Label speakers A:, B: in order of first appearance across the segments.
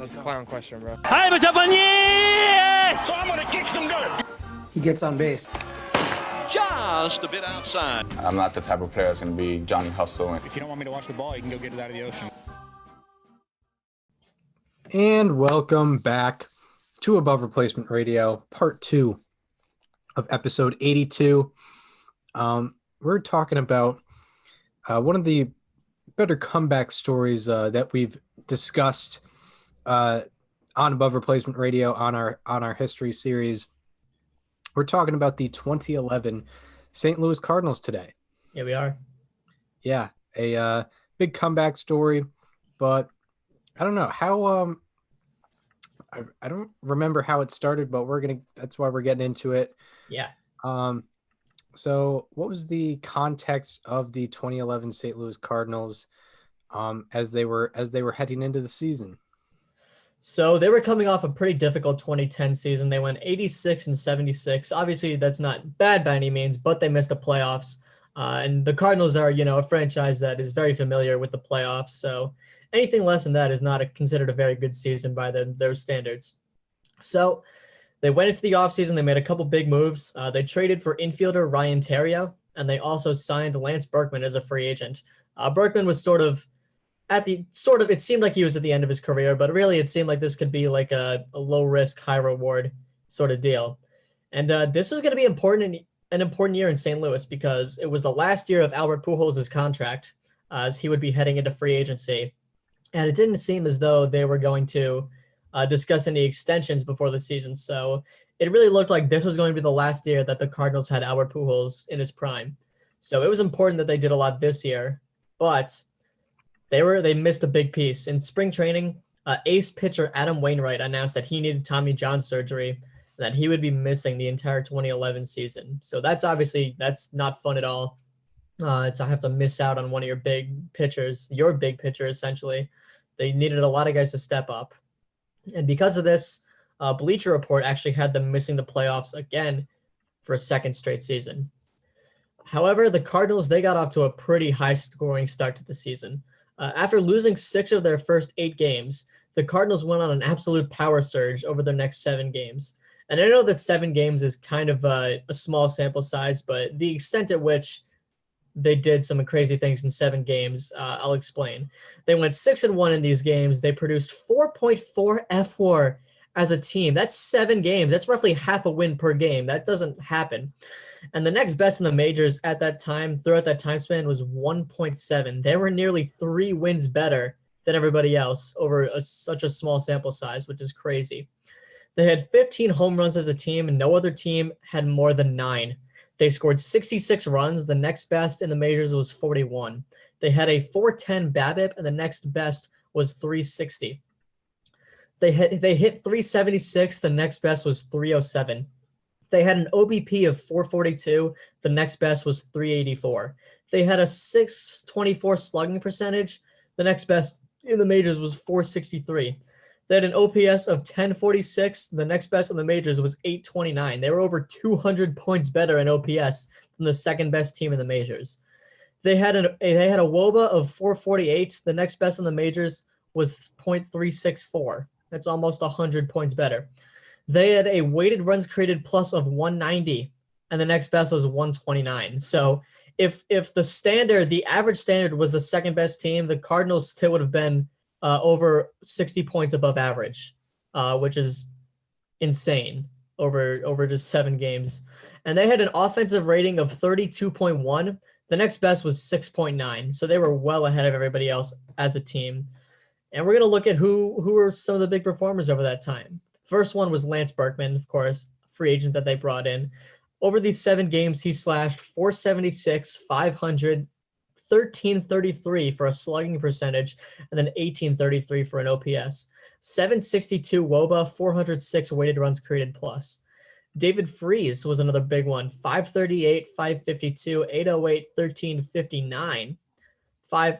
A: That's a clown question, bro.
B: So I'm gonna kick some dirt.
C: He gets on base.
B: Just a bit outside.
D: I'm not the type of player that's going to be Johnny Hustle.
E: If you don't want me to watch the ball, you can go get it out of the ocean.
F: And welcome back to Above Replacement Radio, part 2 of episode 82. We're talking about one of the better comeback stories that we've discussed on Above Replacement Radio on our history series. We're talking about the 2011 St. Louis Cardinals today.
G: Yeah, we are.
F: Yeah, a big comeback story, but I don't know how. I don't remember how it started, but that's why we're getting into it.
G: Yeah.
F: So what was the context of the 2011 St. Louis Cardinals as they were heading into the season?
G: So they were coming off a pretty difficult 2010 season. They went 86-76. Obviously, that's not bad by any means, but they missed the playoffs. And the Cardinals are, a franchise that is very familiar with the playoffs. So anything less than that is not considered a very good season by their standards. So they went into the offseason. They made a couple big moves. They traded for infielder Ryan Theriot, and they also signed Lance Berkman as a free agent. Berkman was it seemed like he was at the end of his career, but really it seemed like this could be like a low risk, high reward sort of deal. And this was going to be an important year in St. Louis because it was the last year of Albert Pujols' contract as he would be heading into free agency. And it didn't seem as though they were going to discuss any extensions before the season. So it really looked like this was going to be the last year that the Cardinals had Albert Pujols in his prime. So it was important that they did a lot this year, but they missed a big piece. In spring training, ace pitcher Adam Wainwright announced that he needed Tommy John surgery and that he would be missing the entire 2011 season. So that's not fun at all. To have to miss out on one of your big pitchers essentially. They needed a lot of guys to step up. And because of this, Bleacher Report actually had them missing the playoffs again for a second straight season. However, the Cardinals, they got off to a pretty high-scoring start to the season. After losing 6 of their first 8 games, the Cardinals went on an absolute power surge over their next 7 games. And I know that 7 games is kind of a small sample size, but the extent at which they did some crazy things in 7 games, I'll explain. They went 6-1 in these games. They produced 4.4 FWAR as a team. That's 7 games. That's roughly half a win per game. That doesn't happen. And the next best in the majors at that time, throughout that time span, was 1.7. They were nearly 3 wins better than everybody else over such a small sample size, which is crazy. They had 15 home runs as a team, and no other team had more than 9. They scored 66 runs. The next best in the majors was 41. They had a 410 BABIP, and the next best was 360. They hit 376. The next best was 307. They had an OBP of 442. The next best was 384. They had a 624 slugging percentage. The next best in the majors was 463. They had an OPS of 1046. The next best in the majors was 829. They were over 200 points better in OPS than the second best team in the majors. They had a WOBA of 448. The next best in the majors was .364. That's almost 100 points better. They had a weighted runs created plus of 190, and the next best was 129. So if the average standard was the second best team, the Cardinals still would have been over 60 points above average, which is insane over just 7 games. And they had an offensive rating of 32.1. The next best was 6.9. So they were well ahead of everybody else as a team. And we're going to look at who were some of the big performers over that time. First one was Lance Berkman, of course, free agent that they brought in. Over these 7 games, he slashed 476, 500, 1333 for a slugging percentage, and then 1833 for an OPS. 762 WOBA, 406 weighted runs created plus. David Freese was another big one. 538, 552, 808, 1359.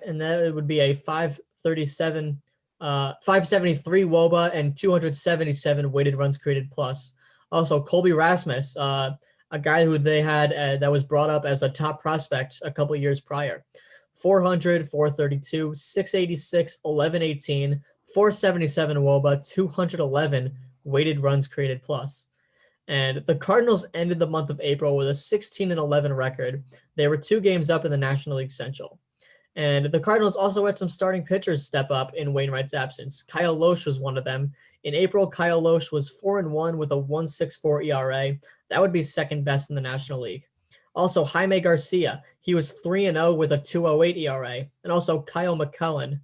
G: And that would be a 537, 573 WOBA and 277 weighted runs created plus. Also, Colby Rasmus, a guy who they had that was brought up as a top prospect a couple years prior. 400, 432, 686, 1118, 477 WOBA, 211 weighted runs created plus. And the Cardinals ended the month of April with a 16-11 record. They were 2 games up in the National League Central. And the Cardinals also had some starting pitchers step up in Wainwright's absence. Kyle Loesch was one of them. In April, Kyle Loesch was 4-1 with a 1.64 ERA. That would be second best in the National League. Also, Jaime Garcia, he was 3-0 with a 2.08 ERA. And also Kyle McCullen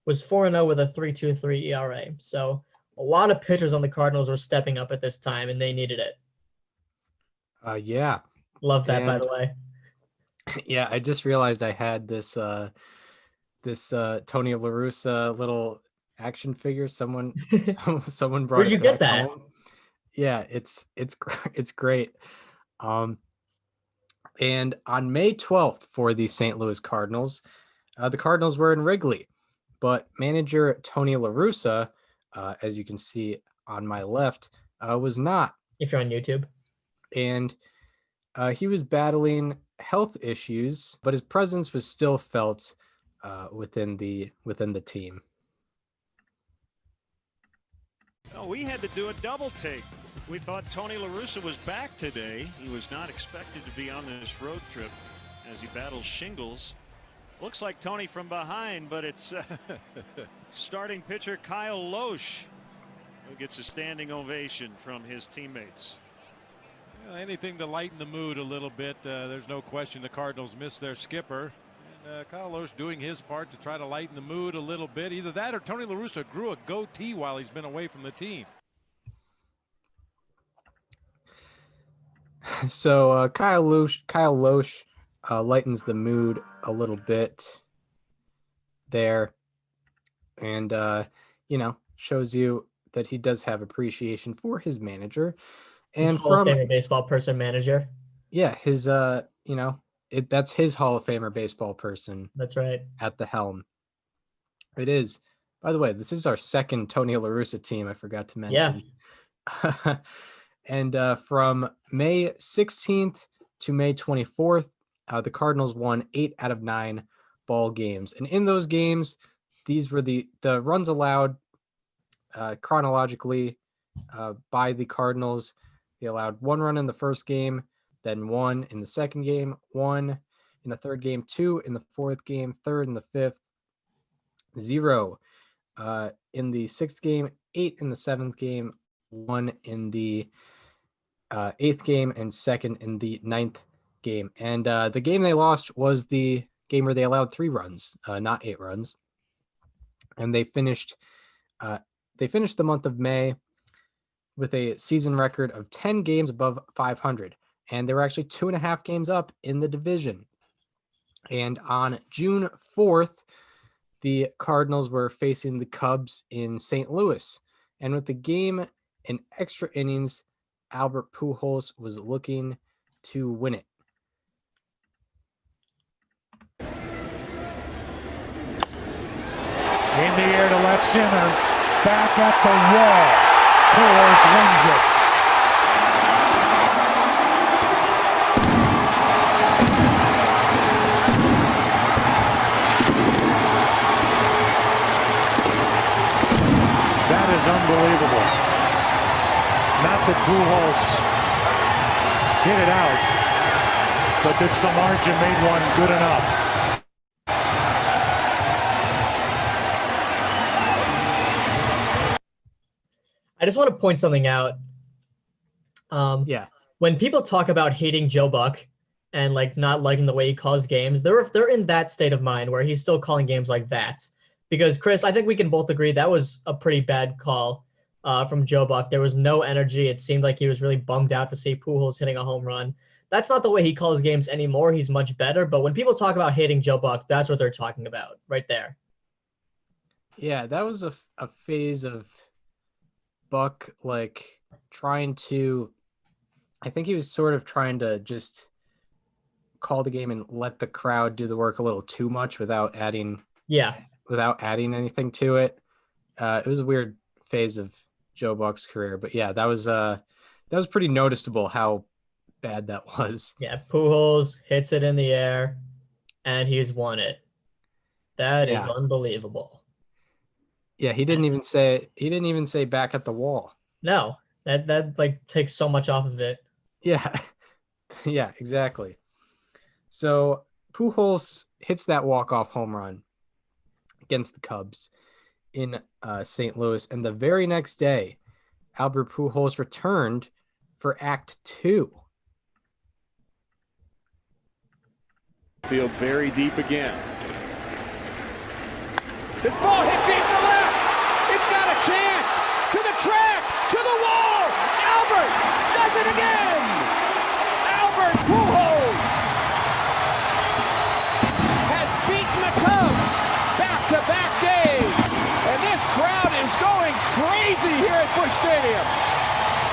G: was 4-0 with a 3.23 ERA. So a lot of pitchers on the Cardinals were stepping up at this time, and they needed it.
F: Yeah.
G: Love that, by the way.
F: Yeah, I just realized I had this Tony La Russa little action figure. Someone brought
G: Where'd you
F: it
G: get
F: back
G: that?
F: home. Yeah, it's great. And on May 12th for the St. Louis Cardinals, the Cardinals were in Wrigley, but manager Tony La Russa, as you can see on my left, was not.
G: If you're on YouTube.
F: And he was battling health issues, but his presence was still felt within the team.
A: Oh, we had to do a double take. We thought Tony La Russa was back today. He was not expected to be on this road trip as he battles shingles. Looks like Tony from behind, but it's starting pitcher Kyle Loesch who gets a standing ovation from his teammates.
C: Anything to lighten the mood a little bit. There's no question the Cardinals missed their skipper. And Kyle Loesch doing his part to try to lighten the mood a little bit. Either that or Tony La Russa grew a goatee while he's been away from the team.
F: So Kyle Loesch lightens the mood a little bit there, and shows you that he does have appreciation for his manager. And
G: his Hall of Famer baseball person manager.
F: Yeah, his that's his Hall of Famer baseball person.
G: That's right.
F: At the helm. It is. By the way, this is our second Tony La Russa team. I forgot to mention. Yeah. And from May 16th to May 24th, the Cardinals won 8 out of 9 ball games. And in those games, these were the runs allowed chronologically by the Cardinals. They allowed 1 run in the first game, then 1 in the second game, 1 in the third game, 2 in the fourth game, 3rd in the 5th, 0 in the 6th game, 8 in the 7th game, 1 in the 8th game, and 2nd in the 9th game. And the game they lost was the game where they allowed 3 runs, not 8 runs. And they finished the month of May with a season record of 10 games above 500. And they were actually 2.5 games up in the division. And on June 4th, the Cardinals were facing the Cubs in St. Louis. And with the game in extra innings, Albert Pujols was looking to win it.
H: In the air to left center, back at the wall. Pujols wins it. That is unbelievable. Not that Pujols hit it out, but that Samardzija made one good enough.
G: I just want to point something out. When people talk about hating Joe Buck and like not liking the way he calls games, they're in that state of mind where he's still calling games like that. Because Chris, I think we can both agree that was a pretty bad call from Joe Buck. There was no energy. It seemed like he was really bummed out to see Pujols hitting a home run. That's not the way he calls games anymore. He's much better. But when people talk about hating Joe Buck, that's what they're talking about right there.
F: Yeah, that was a phase of Buck like trying to, I think he was sort of trying to just call the game and let the crowd do the work a little too much without adding anything to it. It was a weird phase of Joe Buck's career, but yeah, that was pretty noticeable how bad that was.
G: Yeah, Pujols hits it in the air and he's won it. That is unbelievable.
F: Yeah, he didn't even say back at the wall.
G: No, that like takes so much off of it.
F: Yeah. Yeah, exactly. So Pujols hits that walk-off home run against the Cubs in St. Louis, and the very next day, Albert Pujols returned for Act 2.
I: Field very deep again. This ball hit deep to left. It's got a chance. To the track, to the wall. Albert does it again. Albert Pujols has beaten the Cubs back-to-back days. And this crowd is going crazy here at Busch Stadium.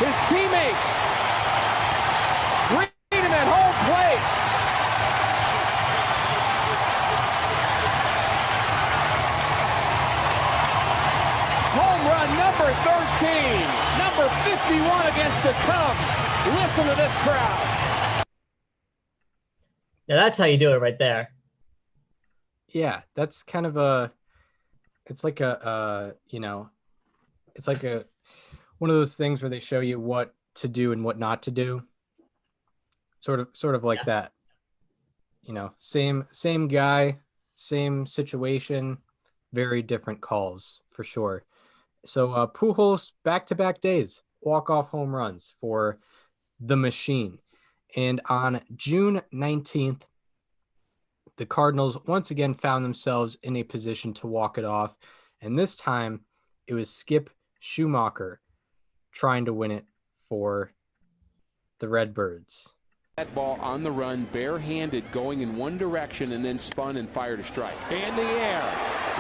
I: His teammates greet him at home plate. Home run number 13, number 51 against the Cubs. Listen to this crowd.
G: Yeah, that's how you do it right there.
F: Yeah, that's kind of it's like one of those things where they show you what to do and what not to do. Sort of like that. Same guy, same situation, very different calls for sure. So Pujols back-to-back days, walk-off home runs for the machine. And on June 19th, the Cardinals once again found themselves in a position to walk it off. And this time it was Skip Schumacher trying to win it for the Redbirds.
I: That ball on the run, barehanded, going in one direction and then spun and fired a strike. In the air,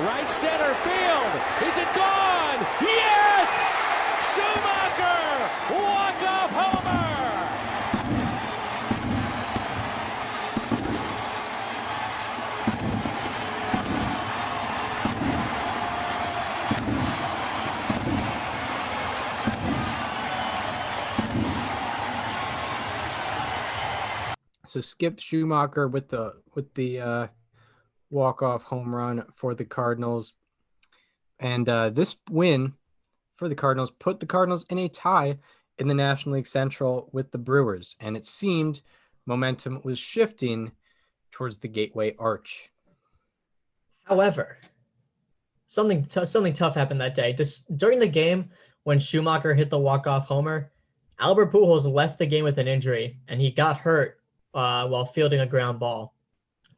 I: right center field. Is it gone? Yes! Schumacher, walk-off homer!
F: So Skip Schumacher with the walk-off home run for the Cardinals. And this win for the Cardinals put the Cardinals in a tie in the National League Central with the Brewers. And it seemed momentum was shifting towards the Gateway Arch.
G: However, something tough happened that day. Just during the game when Schumacher hit the walk-off homer, Albert Pujols left the game with an injury, and he got hurt while fielding a ground ball.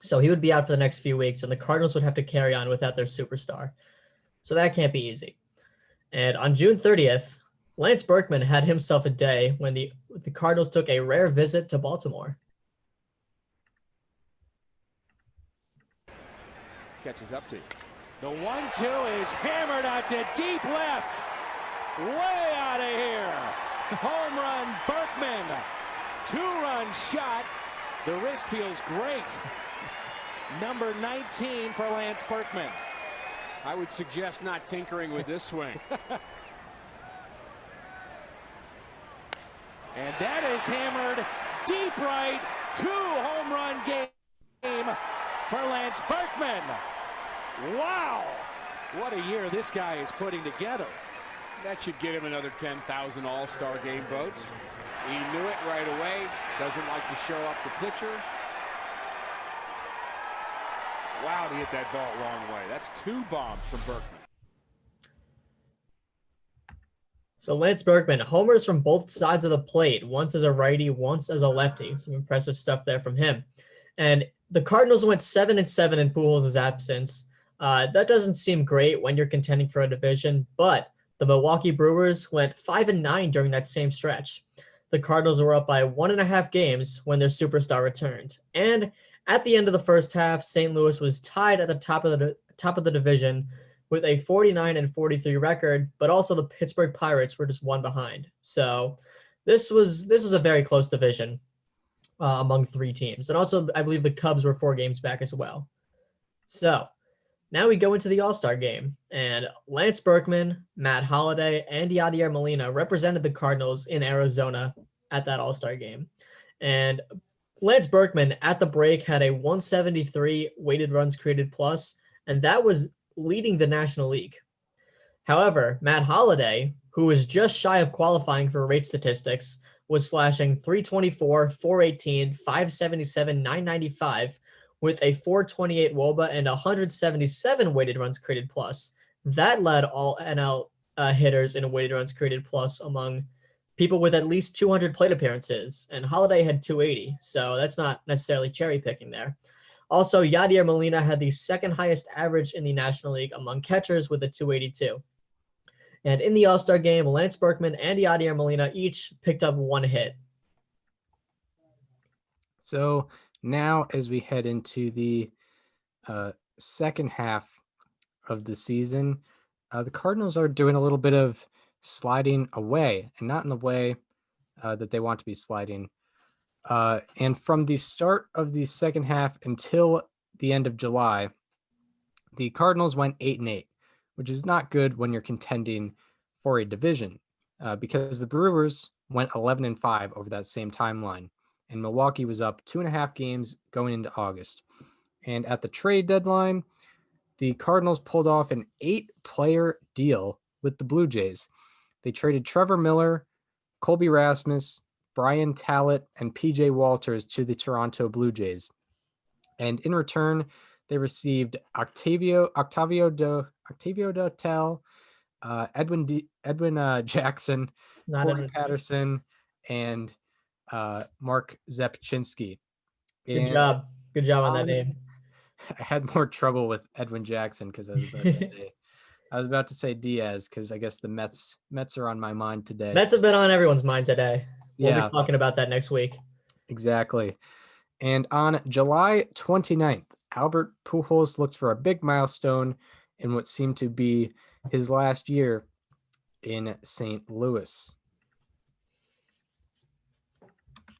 G: So he would be out for the next few weeks, and the Cardinals would have to carry on without their superstar. So that can't be easy. And on June 30th, Lance Berkman had himself a day when the Cardinals took a rare visit to Baltimore.
I: Catches up to you. The 1-2 is hammered out to deep left. Way out of here. Home run, Berkman. 2-run shot. The wrist feels great. Number 19 for Lance Berkman. I would suggest not tinkering with this swing. And that is hammered deep right. 2-home run game for Lance Berkman. Wow. What a year this guy is putting together. That should get him another 10,000 All-Star game votes. He knew it right away. Doesn't like to show up the pitcher. Wow, to hit that ball wrong way. That's 2 bombs from Berkman.
G: So Lance Berkman, homers from both sides of the plate, once as a righty, once as a lefty. Some impressive stuff there from him. And the Cardinals went 7-7 in Pujols' absence. That doesn't seem great when you're contending for a division, but the Milwaukee Brewers went 5-9 during that same stretch. The Cardinals were up by 1.5 games when their superstar returned. And at the end of the first half, St. Louis was tied at the top of the division with a 49-43 record, but also the Pittsburgh Pirates were just 1 behind. So this was a very close division among 3 teams. And also, I believe the Cubs were 4 games back as well. So now we go into the All-Star game, and Lance Berkman, Matt Holliday, and Yadier Molina represented the Cardinals in Arizona at that All-Star game. And Lance Berkman at the break had a 173 weighted runs created plus, and that was leading the National League. However, Matt Holliday, who was just shy of qualifying for rate statistics, was slashing 324, 418, 577, 995 with a 428 WOBA and 177 weighted runs created plus. That led all NL hitters in weighted runs created plus among people with at least 200 plate appearances, and Holliday had 280, so that's not necessarily cherry picking there. Also, Yadier Molina had the second highest average in the National League among catchers with a 282. And in the All-Star game, Lance Berkman and Yadier Molina each picked up one hit.
F: So now as we head into the second half of the season, the Cardinals are doing a little bit of sliding away, and not in the way that they want to be sliding. And from the start of the second half until the end of July, the Cardinals went 8-8, which is not good when you're contending for a division, because the Brewers went 11-5 over that same timeline, and Milwaukee was up 2.5 games going into August. And at the trade deadline, the Cardinals pulled off an 8-player deal with the Blue Jays. They traded Trevor Miller, Colby Rasmus, Brian Tallett, and PJ Walters to the Toronto Blue Jays. And in return, they received Octavio Dotel, Edwin Jackson, Corey Patterson, and Mark Zepchinski.
G: Good job on that name.
F: I had more trouble with Edwin Jackson because I was about to say Diaz, because I guess the Mets are on my mind today.
G: Mets have been on everyone's mind today. We'll be talking about that next week.
F: Exactly. And on July 29th, Albert Pujols looked for a big milestone in what seemed to be his last year in St. Louis.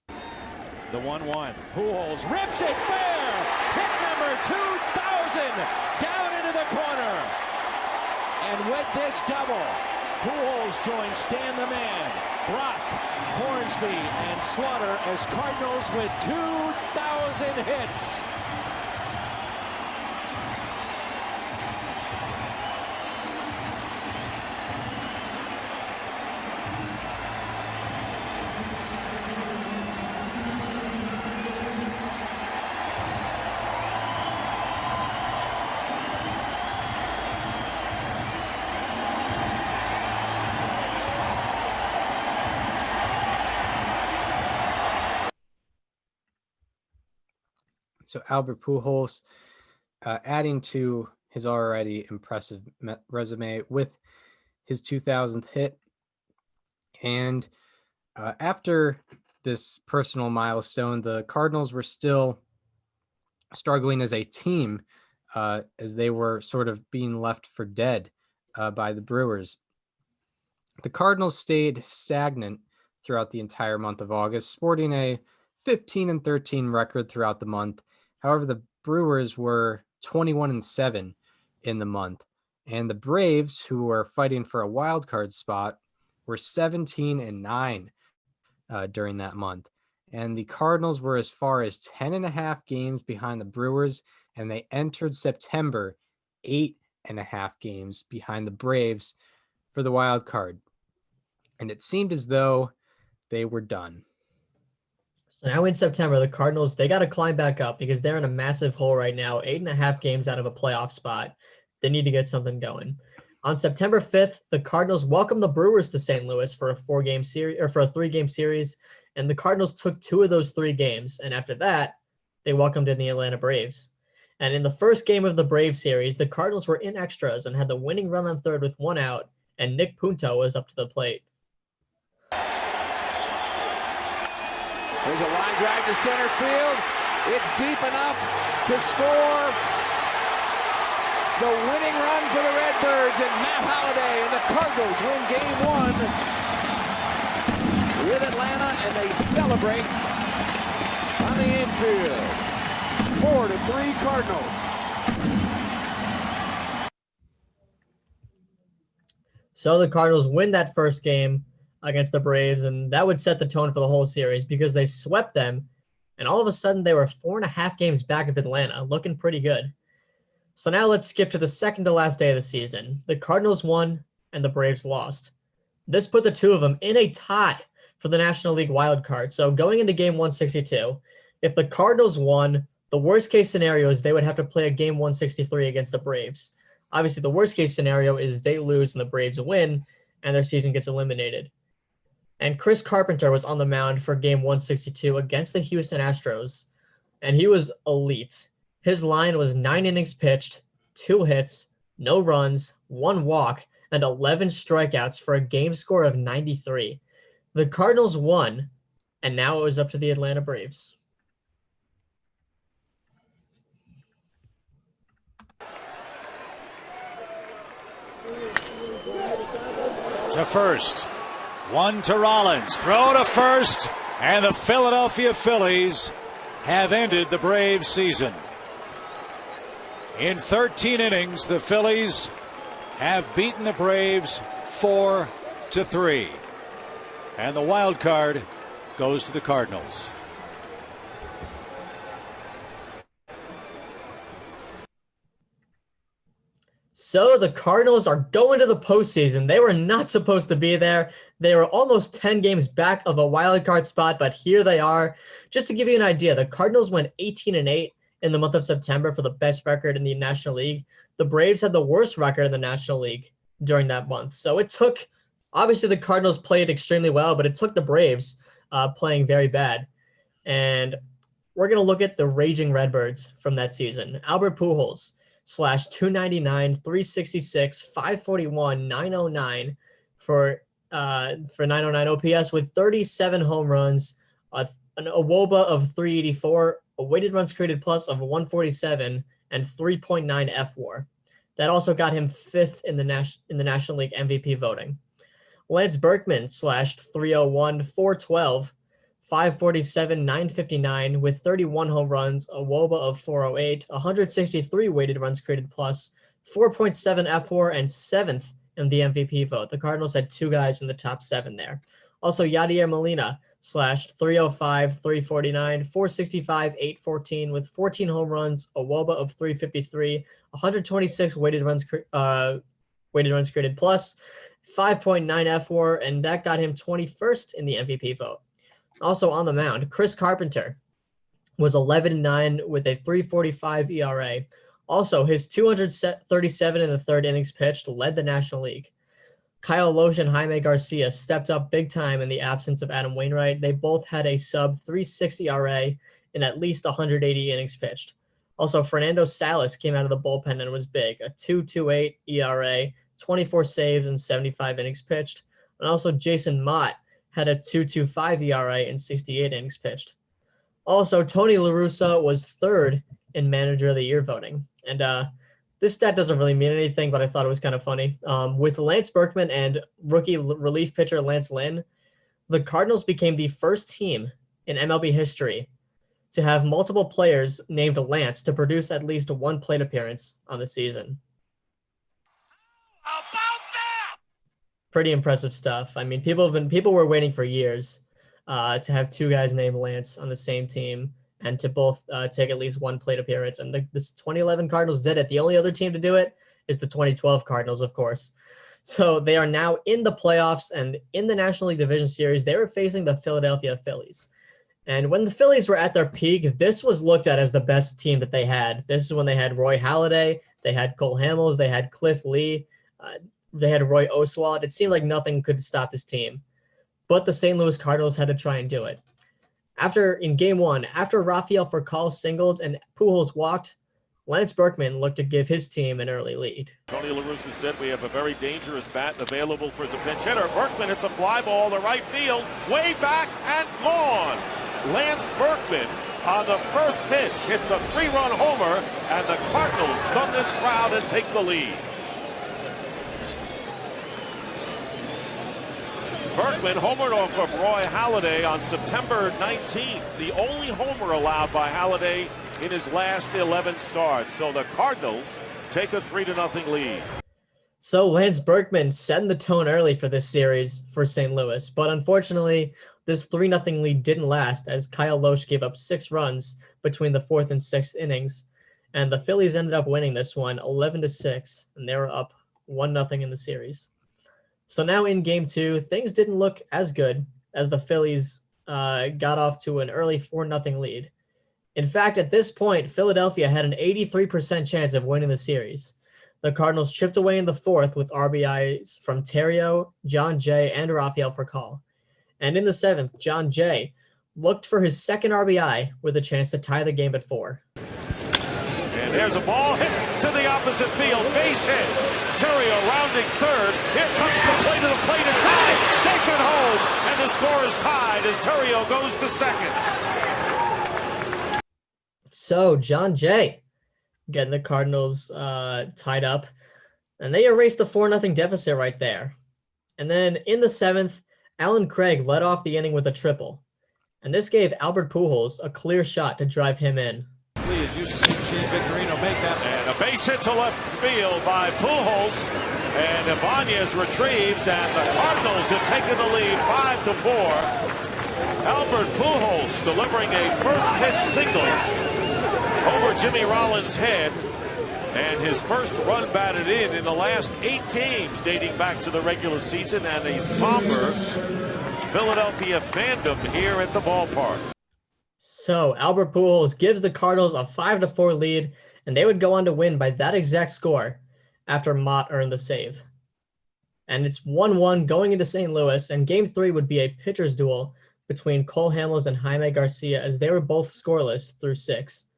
I: The 1-1. Pujols rips it fair. Hit number 2,000 down into the corner. And with this double, Pujols joins Stan the Man, Brock, Hornsby, and Slaughter as Cardinals with 2,000 hits.
F: So Albert Pujols adding to his already impressive resume with his 2000th hit. And after this personal milestone, the Cardinals were still struggling as a team, as they were sort of being left for dead by the Brewers. The Cardinals stayed stagnant throughout the entire month of August, sporting a 15-13 record throughout the month. However, the Brewers were 21-7 in the month, and the Braves, who were fighting for a wild card spot, were 17-9 during that month. And the Cardinals were as far as 10.5 games behind the Brewers, and they entered September 8.5 games behind the Braves for the wild card. And it seemed as though they were done.
G: So now in September, the Cardinals, they got to climb back up because they're in a massive hole right now, 8.5 games out of a playoff spot. They need to get something going. On September 5th, the Cardinals welcomed the Brewers to St. Louis for a 3-game series, and the Cardinals took 2 of those 3 games. And after that, they welcomed in the Atlanta Braves. And in the first game of the Braves series, the Cardinals were in extras and had the winning run on third with 1 out, and Nick Punto was up to the plate.
I: There's a line drive to center field. It's deep enough to score the winning run for the Redbirds, and Matt Holliday and the Cardinals win game 1 with Atlanta, and they celebrate on the infield. 4-3 Cardinals.
G: So the Cardinals win that first game against the Braves, and that would set the tone for the whole series because they swept them, and all of a sudden they were 4.5 games back of Atlanta, looking pretty good. So now let's skip to the second to last day of the season. The Cardinals won and the Braves lost. This put the two of them in a tie for the National League wild card. So going into game 162, if the Cardinals won, the worst case scenario is they would have to play a game 163 against the Braves. Obviously, the worst case scenario is they lose and the Braves win and their season gets eliminated. And Chris Carpenter was on the mound for game 162 against the Houston Astros, and he was elite. His line was 9 innings pitched, 2 hits, no runs, 1 walk, and 11 strikeouts for a game score of 93. The Cardinals won, and now it was up to the Atlanta Braves.
H: To first. 1 to Rollins. Throw to first. And the Philadelphia Phillies have ended the Braves season. In 13 innings, the Phillies have beaten the Braves 4-3. And the wild card goes to the Cardinals.
G: So the Cardinals are going to the postseason. They were not supposed to be there. They were almost 10 games back of a wild card spot, but here they are. Just to give you an idea, the Cardinals went 18-8 in the month of September for the best record in the National League. The Braves had the worst record in the National League during that month. So it took, obviously the Cardinals played extremely well, but it took the Braves playing very bad. And we're going to look at the raging Redbirds from that season. Albert Pujols, /299, 366, 541, 909 for 909 OPS with 37 home runs, an WOBA of 384, a weighted runs created plus of 147, and 3.9 FWAR. That also got him 5th in the National League MVP voting. Lance Berkman, /301, 412, 547, 959 with 31 home runs, a WOBA of 408, 163 weighted runs created plus, 4.7 FWAR, and 7th in the MVP vote. The Cardinals had 2 guys in the top 7 there. Also, Yadier Molina, /305, 349, 465, 814 with 14 home runs, a WOBA of 353, 126 weighted runs created plus, 5.9 FWAR, and that got him 21st in the MVP vote. Also on the mound, Chris Carpenter was 11-9 with a 3.45 ERA. Also, his 237 in the 3rd innings pitched led the National League. Kyle Lohse and Jaime Garcia stepped up big time in the absence of Adam Wainwright. They both had a sub 3.6 ERA in at least 180 innings pitched. Also, Fernando Salas came out of the bullpen and was big, a 2.28 ERA, 24 saves and 75 innings pitched. And also Jason Mott had a 2.25 ERA in 68 innings pitched. Also, Tony La Russa was 3rd in Manager of the Year voting. And this stat doesn't really mean anything, but I thought it was kind of funny. With Lance Berkman and rookie relief pitcher Lance Lynn, the Cardinals became the first team in MLB history to have multiple players named Lance to produce at least 1 plate appearance on the season. Pretty impressive stuff. I mean, people were waiting for years to have 2 guys named Lance on the same team and to both take at least 1 plate appearance. And this 2011 Cardinals did it. The only other team to do it is the 2012 Cardinals, of course. So they are now in the playoffs, and in the National League Division Series, they were facing the Philadelphia Phillies. And when the Phillies were at their peak, this was looked at as the best team that they had. This is when they had Roy Halladay, they had Cole Hamels, they had Cliff Lee, they had Roy Oswalt. It seemed like nothing could stop this team. But the St. Louis Cardinals had to try and do it. In game 1, after Rafael Furcal singled and Pujols walked, Lance Berkman looked to give his team an early lead.
J: Tony La Russa said we have a very dangerous bat available for the pinch hitter. Berkman, it's a fly ball to right field, way back and gone. Lance Berkman on the first pitch hits a 3-run homer, and the Cardinals stun this crowd and take the lead. Berkman homered off of Roy Halladay on September 19th, the only homer allowed by Halladay in his last 11 starts. So the Cardinals take a 3-0 lead.
G: So Lance Berkman set the tone early for this series for St. Louis, but unfortunately, this 3-0 lead didn't last as Kyle Lohse gave up 6 runs between the 4th and 6th innings, and the Phillies ended up winning this one 11-6, and they were up 1-0 in the series. So now in game 2, things didn't look as good as the Phillies got off to an early 4-0 lead. In fact, at this point, Philadelphia had an 83% chance of winning the series. The Cardinals chipped away in the 4th with RBIs from Terrio, John Jay, and Rafael Furcal. And in the 7th, John Jay looked for his second RBI with a chance to tie the game at 4.
J: And there's a ball hit to the opposite field, base hit. Terrio rounding third. Here comes the play to the plate. It's high, safe at home, and the score is tied as Terrio goes to second.
G: So John Jay getting the Cardinals tied up, and they erased the 4-0 deficit right there. And then in the 7th, Alan Craig led off the inning with a triple, and this gave Albert Pujols a clear shot to drive him in.
C: Lee is used to seeing Shane Victorino make that.
J: And a base hit to left field by Pujols, and Ibanez retrieves, and the Cardinals have taken the lead 5-4. Albert Pujols delivering a first pitch single over Jimmy Rollins' head, and his first run batted in the last 8 games dating back to the regular season, and a somber Philadelphia fandom here at the ballpark.
G: So Albert Pujols gives the Cardinals a 5-4 lead, and they would go on to win by that exact score after Mott earned the save. And it's 1-1 going into St. Louis, and Game 3 would be a pitcher's duel between Cole Hamels and Jaime Garcia, as they were both scoreless through 6.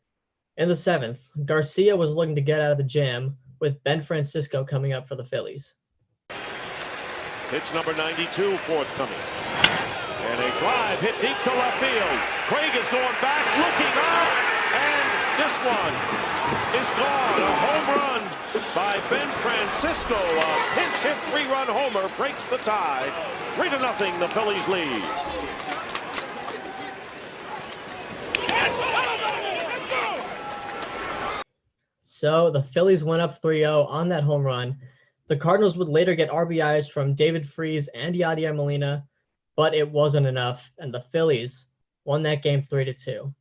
G: In the 7th, Garcia was looking to get out of the jam, with Ben Francisco coming up for the Phillies.
J: Pitch number 92 forthcoming. And a drive hit deep to left field. Craig is going back, looking up, and this one is gone. A home run by Ben Francisco. A pinch hit 3-run homer breaks the tie. 3-0, the Phillies lead.
G: So the Phillies went up 3-0 on that home run. The Cardinals would later get RBIs from David Freese and Yadier Molina, but it wasn't enough, and the Phillies won that game 3-2.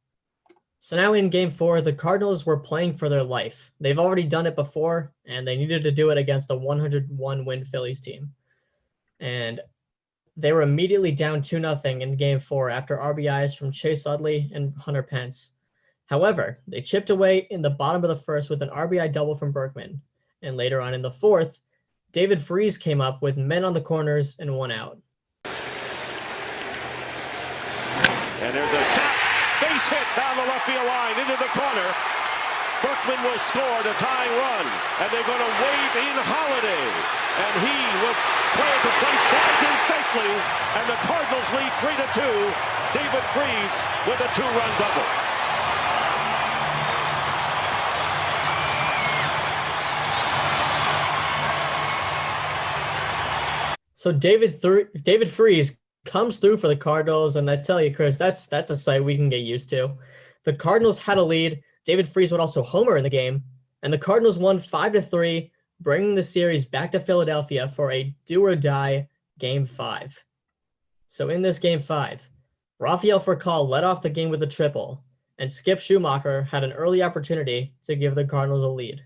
G: So now in Game 4, the Cardinals were playing for their life. They've already done it before, and they needed to do it against a 101-win Phillies team. And they were immediately down 2-0 in Game 4 after RBIs from Chase Utley and Hunter Pence. However, they chipped away in the bottom of the 1st with an RBI double from Berkman. And later on in the 4th, David Freese came up with men on the corners and 1 out.
J: And there's a shot, base hit down the left field line into the corner. Berkman will score the tying run, and they're going to wave in Holiday. And he will play at the plate, slides in safely, and the Cardinals lead 3-2. David Freese with a 2-run double.
G: So David Freese comes through for the Cardinals, and I tell you, Chris, that's a sight we can get used to. The Cardinals had a lead. David Freese would also homer in the game, and the Cardinals won 5-3, bringing the series back to Philadelphia for a do-or-die Game 5. So in this Game 5, Rafael Furcal led off the game with a triple, and Skip Schumacher had an early opportunity to give the Cardinals a lead.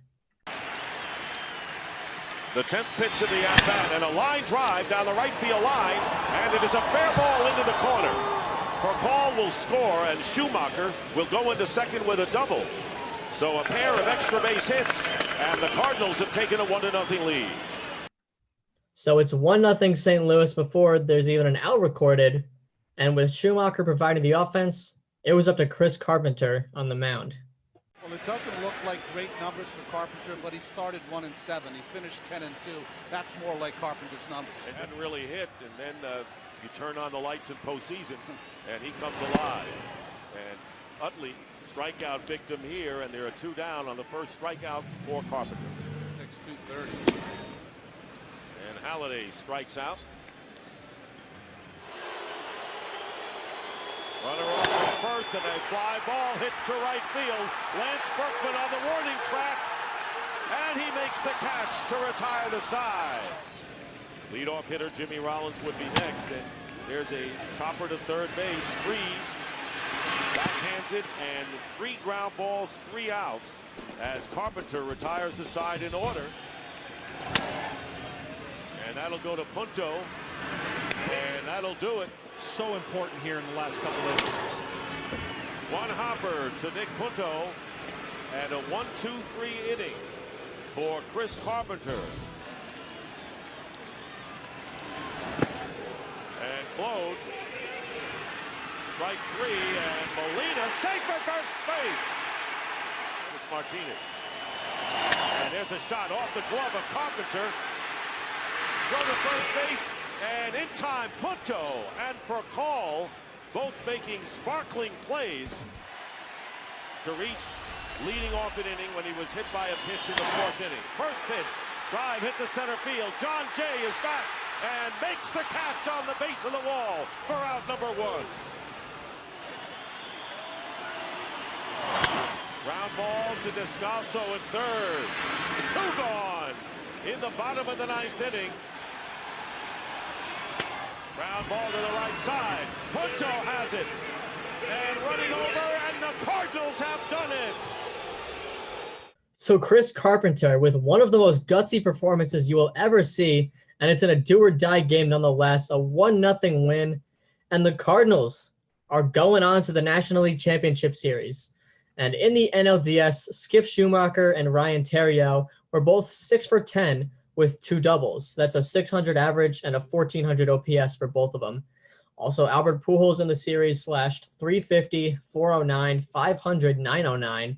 J: The 10th pitch of the at-bat, and a line drive down the right field line, and it is a fair ball into the corner. Furcal will score, and Schumacher will go into second with a double. So a pair of extra base hits, and the Cardinals have taken a 1-0 lead.
G: So it's 1-0 St. Louis before there's even an out recorded, and with Schumacher providing the offense, it was up to Chris Carpenter on the mound.
K: Well, it doesn't look like great numbers for Carpenter, but he started 1-7. He finished 10-2. That's more like Carpenter's numbers.
J: It hadn't really hit, and then you turn on the lights in postseason, and he comes alive. And Utley, strikeout victim here, and there are 2 down on the first strikeout for Carpenter.
K: 6-2-30.
J: And Halladay strikes out. Runner over from first, and a fly ball hit to right field. Lance Berkman on the warning track, and he makes the catch to retire the side. Leadoff hitter Jimmy Rollins would be next, and there's a chopper to third base. Freese backhands it, and 3 ground balls, 3 outs, as Carpenter retires the side in order. And And that'll go to Punto. And that'll do it.
I: So important here in the last couple of innings.
J: One hopper to Nick Punto. And a 1-2-3 inning for Chris Carpenter. And Claude. Strike 3, and Molina safe at first base. It's Martinez. And there's a shot off the glove of Carpenter. Throw to first base, and in time, Punto and Furcal both making sparkling plays to reach leading off an inning when he was hit by a pitch in the 4th inning. First pitch, drive hit to center field. John Jay is back and makes the catch on the base of the wall for out number 1. Ground ball to Descalso at third. 2 gone in the bottom of the 9th inning. Ground ball to the right side. Punto has it. And running over, and the Cardinals have done it.
G: So Chris Carpenter with one of the most gutsy performances you will ever see, and it's in a do-or-die game nonetheless, a 1-0 win. And the Cardinals are going on to the National League Championship Series. And in the NLDS, Skip Schumacher and Ryan Theriot were both 6 for 10 with 2 doubles. That's a 600 average and a 1400 OPS for both of them. Also, Albert Pujols in the series slashed 350, 409, 500, 909.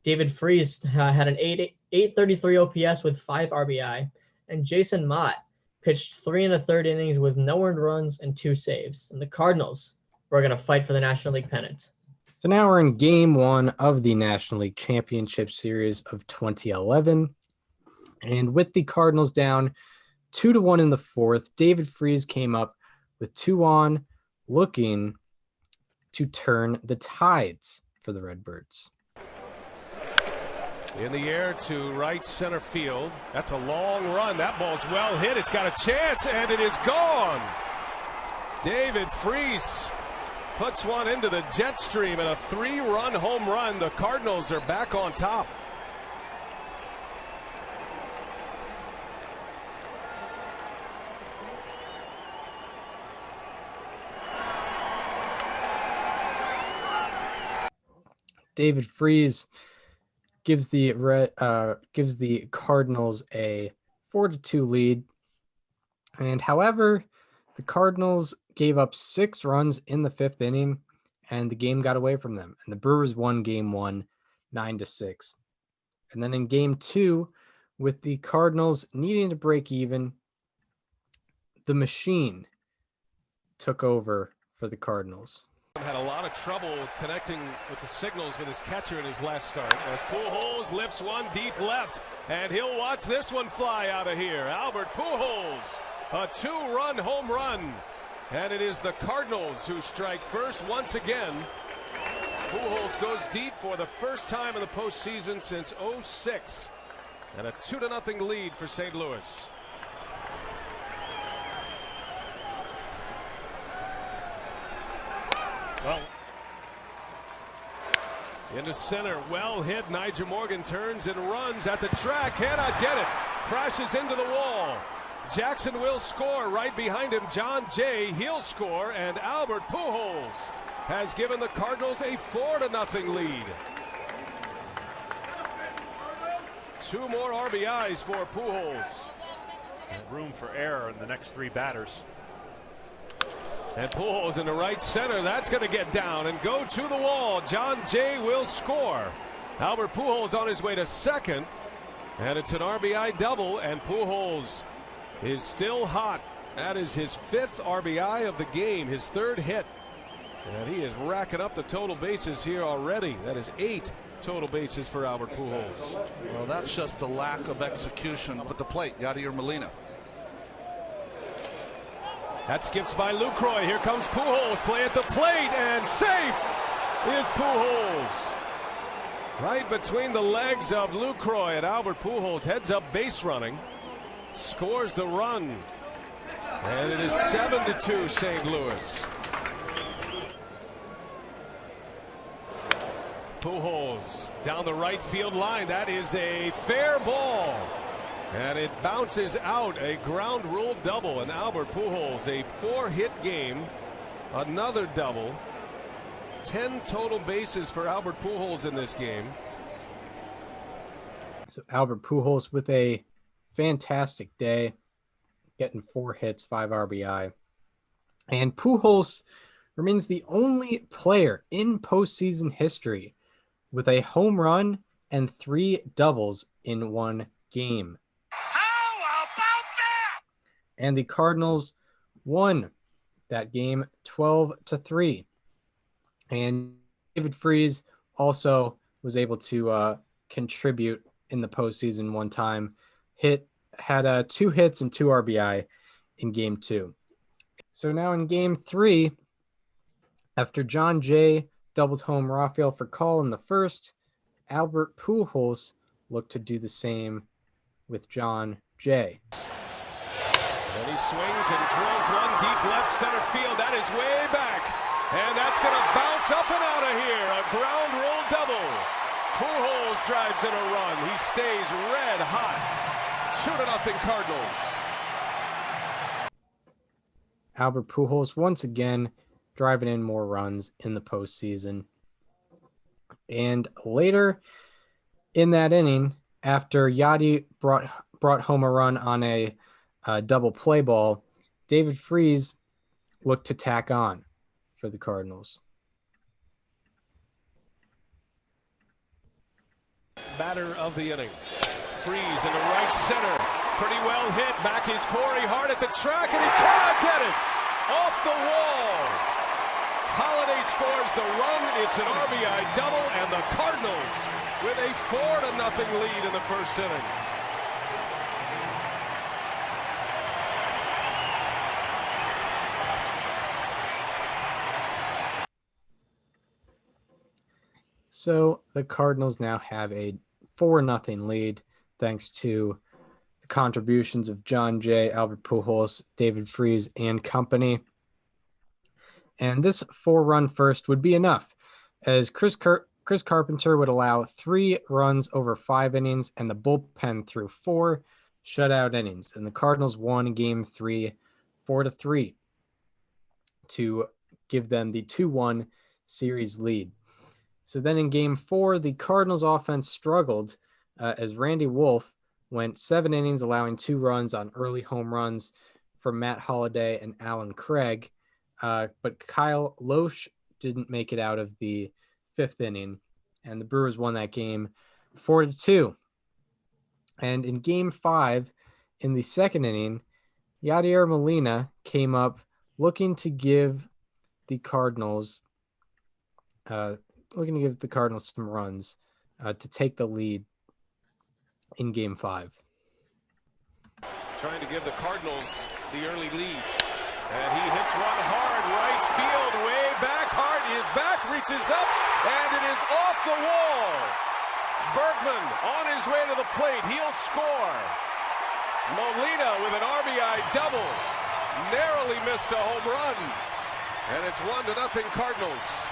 G: David Freese had an 833 OPS with 5 RBI. And Jason Mott pitched 3 1/3 innings with no earned runs and 2 saves. And the Cardinals were going to fight for the National League pennant.
F: So now we're in Game 1 of the National League Championship Series of 2011. And with the Cardinals down 2-1 in the 4th, David Freese came up with 2 on, looking to turn the tides for the Redbirds.
L: In the air to right center field. That's a long run. That ball's well hit. It's got a chance, and it is gone. David Freese puts one into the jet stream and a 3-run home run. The Cardinals are back on top.
F: David Freese gives the Cardinals a 4-2 lead. And however, the Cardinals gave up 6 runs in the 5th inning, and the game got away from them. And the Brewers won Game 1, 9-6. And then in Game 2, with the Cardinals needing to break even, the machine took over for the Cardinals.
L: Had a lot of trouble connecting with the signals with his catcher in his last start. As Pujols lifts one deep left, and he'll watch this one fly out of here. Albert Pujols, a 2-run home run. And it is the Cardinals who strike first once again. Pujols goes deep for the first time in the postseason since '06. And a 2-0 lead for St. Louis. Well, into center, well hit. Nyjer Morgan turns and runs at the track, cannot get it. Crashes into the wall. Jackson will score. Right behind him, John Jay. He'll score, and Albert Pujols has given the Cardinals a 4-0 lead. 2 more RBIs for Pujols.
H: And room for error in the next 3 batters.
L: And Pujols in the right center. That's going to get down and go to the wall. John Jay will score. Albert Pujols on his way to second. And it's an RBI double, and Pujols is still hot. That is his 5th RBI of the game, his 3rd hit. And he is racking up the total bases here already. That is 8 total bases for Albert Pujols.
K: Well, that's just the lack of execution up at the plate. Yadier Molina.
L: That skips by Lucroy. Here comes Pujols. Play at the plate, and safe is Pujols. Right between the legs of Lucroy, and Albert Pujols heads up base running. Scores the run. And it is 7-2 St. Louis. Pujols down the right field line. That is a fair ball. And it bounces out, a ground rule double, and Albert Pujols, a 4-hit game, another double. 10 total bases for Albert Pujols in this game.
F: So Albert Pujols with a fantastic day, getting 4 hits, 5 RBI. And Pujols remains the only player in postseason history with a home run and 3 doubles in one game.
I: How about that?
F: And the Cardinals won that game 12-3. And David Freese also was able to contribute in the postseason one time. Had 2 hits and 2 RBI in game 2. So now in game 3, after John Jay doubled home Rafael Furcal in the first, Albert Pujols looked to do the same with John Jay.
L: And he swings and drills one deep left center field. That is way back. And that's going to bounce up and out of here. A ground rule double. Pujols drives in a run. He stays red hot. 2-0 Cardinals.
F: Albert Pujols once again driving in more runs in the postseason. And later in that inning, after Yadi brought home a run on a double play ball, David Freese looked to tack on for the Cardinals.
L: Batter of the inning. Freese in the right center. Pretty well hit. Back is Corey Hart at the track, and he cannot get it. Off the wall. Holiday scores the run. It's an RBI double, and the Cardinals with a 4-0 lead in the first inning.
F: So the Cardinals now have a 4-0 lead thanks to the contributions of John Jay, Albert Pujols, David Freese, and company. And this 4-run first would be enough, as Chris Carpenter would allow 3 runs over 5 innings, and the bullpen threw 4 shutout innings. And the Cardinals won Game 3 4-3 to give them the 2-1 series lead. So then in Game 4, the Cardinals offense struggled as Randy Wolf went 7 innings, allowing 2 runs on early home runs from Matt Holliday and Alan Craig. But Kyle Loesch didn't make it out of the 5th inning, and the Brewers won that game 4-2. And in Game 5, in the 2nd inning, Yadier Molina came up looking to give the Cardinals some runs to take the lead in Game 5.
L: Trying to give the Cardinals the early lead. And he hits one hard right field, way back. Hart is back, reaches up, and it is off the wall. Bergman on his way to the plate. He'll score. Molina with an RBI double. Narrowly missed a home run. And it's 1-0 Cardinals.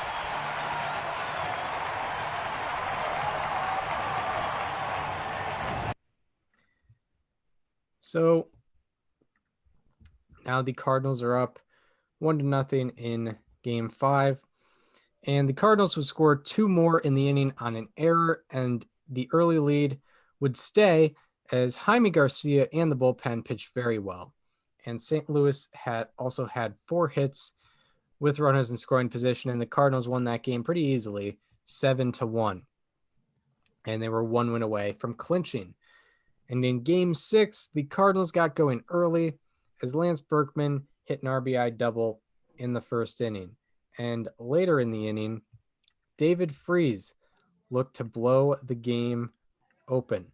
F: So now the Cardinals are up 1-0 in Game 5. And the Cardinals would score 2 more in the inning on an error, and the early lead would stay as Jaime Garcia and the bullpen pitched very well. And St. Louis also had 4 hits with runners in scoring position, and the Cardinals won that game pretty easily, 7-1. And they were 1 win away from clinching. And in Game 6, the Cardinals got going early as Lance Berkman hit an RBI double in the 1st inning. And later in the inning, David Freese looked to blow the game open.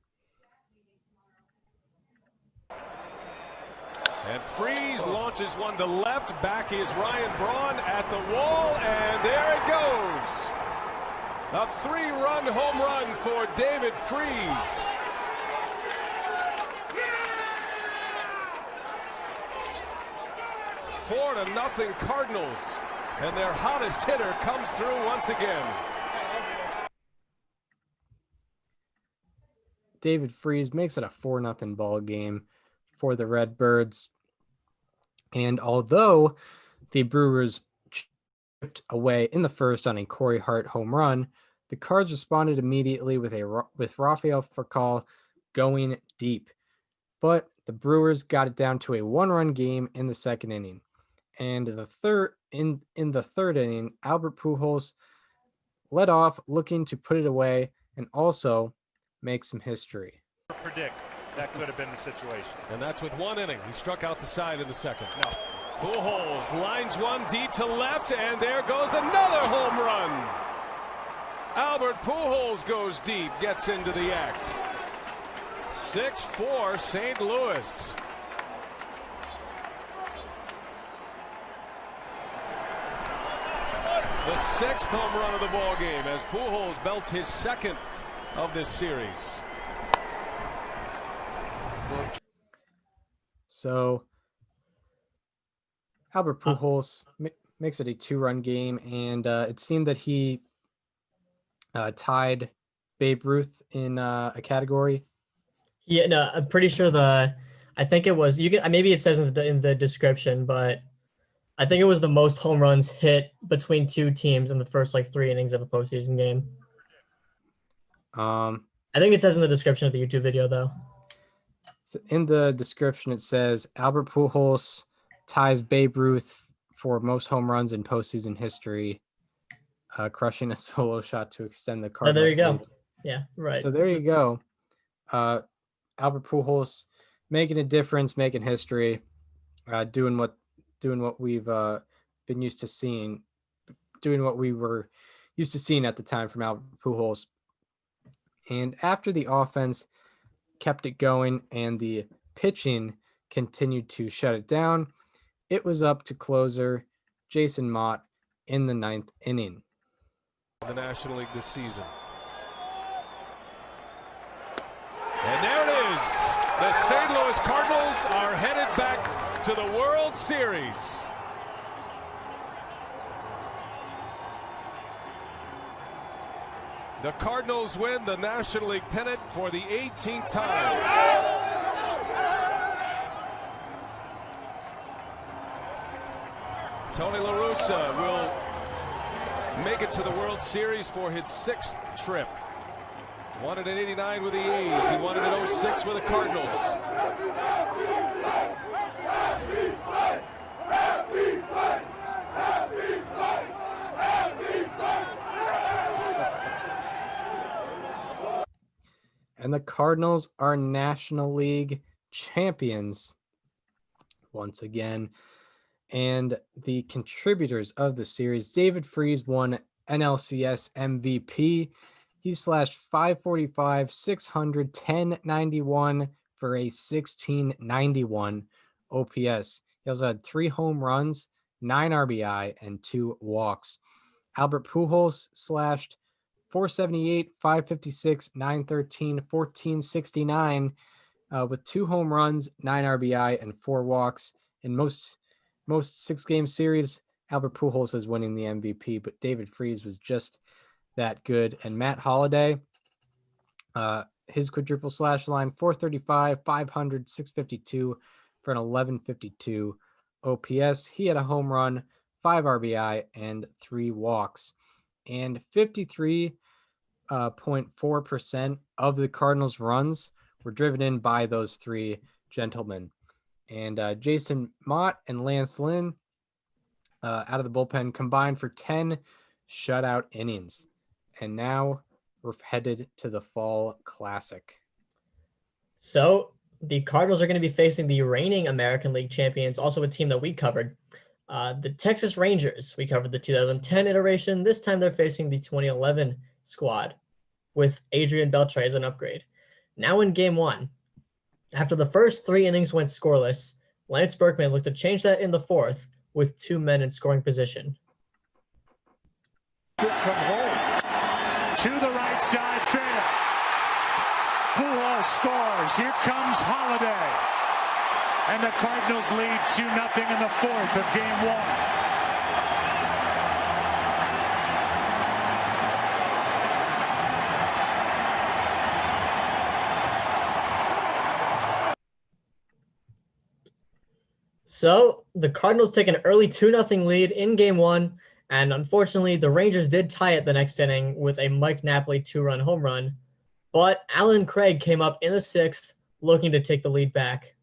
L: And Freese launches one to left. Back is Ryan Braun at the wall, and there it goes. A 3-run home run for David Freese. Four to nothing Cardinals, and their hottest hitter comes through once again.
F: David Freese makes it a 4-0 ball game for the Redbirds. And although the Brewers chipped away in the first on a Corey Hart home run, the Cards responded immediately with Rafael Furcal going deep. But the Brewers got it down to a 1-run game in the second inning. And in the third inning, Albert Pujols led off looking to put it away and also make some history.
M: Predict that could have been the situation.
L: And that's with 1 inning. He struck out the side in the second. No. Pujols lines one deep to left, and there goes another home run. Albert Pujols goes deep, gets into the act. 6-4 St. Louis. The 6th home run of the ball game as Pujols belts his 2nd of this series.
F: So Albert Pujols makes it a 2-run game, and it seemed that he tied Babe Ruth in a category.
G: Yeah, no, I'm pretty sure I think it was, maybe it says in the description, but I think it was the most home runs hit between two teams in the first 3 innings of a postseason game. I think it says in the description of the YouTube video, though.
F: In the description, it says Albert Pujols ties Babe Ruth for most home runs in postseason history, crushing a solo shot to extend the Cardinals.
G: Oh, there you go.
F: lead.
G: Yeah, right.
F: So there you go. Albert Pujols making a difference, making history, doing what we've been used to seeing, doing what we were used to seeing at the time from Albert Pujols. And after the offense kept it going and the pitching continued to shut it down, it was up to closer Jason Mott in the 9th inning.
L: The National League this season. And there it is. The St. Louis Cardinals are headed back to the World Series. The Cardinals win the National League pennant for the 18th time. Tony La Russa will make it to the World Series for his 6th trip. Won it in '89 with the A's. He won it in '06 with the Cardinals.
F: And the Cardinals are National League champions once again. And the contributors of the series, David Freese won NLCS MVP. He slashed 545, 600, 1091 for a 1691 OPS. He also had 3 home runs, 9 RBI, and 2 walks. Albert Pujols slashed 478, 556, 913, 1469 with 2 home runs, 9 RBI, and 4 walks. In most 6-game series, Albert Pujols is winning the MVP, but David Freese was just that good. And Matt Holliday, his quadruple slash line, 435, 500, 652 for an 1152 OPS. He had a home run, 5 RBI, and 3 walks. And 53.4% of the Cardinals' runs were driven in by those 3 gentlemen. And Jason Mott and Lance Lynn out of the bullpen combined for 10 shutout innings. And now we're headed to the Fall Classic.
G: So the Cardinals are going to be facing the reigning American League champions, also a team that we covered. The Texas Rangers. We covered the 2010 iteration. This time they're facing the 2011 squad with Adrian Beltre as an upgrade. Now in game 1, after the first 3 innings went scoreless, Lance Berkman looked to change that in the 4th with 2 men in scoring position.
I: From home to the right side, fair. Pujols scores. Here comes Holliday. And the Cardinals lead 2-0 in the 4th of game 1.
G: So the Cardinals take an early 2-0 lead in game one. And unfortunately, the Rangers did tie it the next inning with a Mike Napoli 2-run home run. But Alan Craig came up in the 6th looking to take the lead back.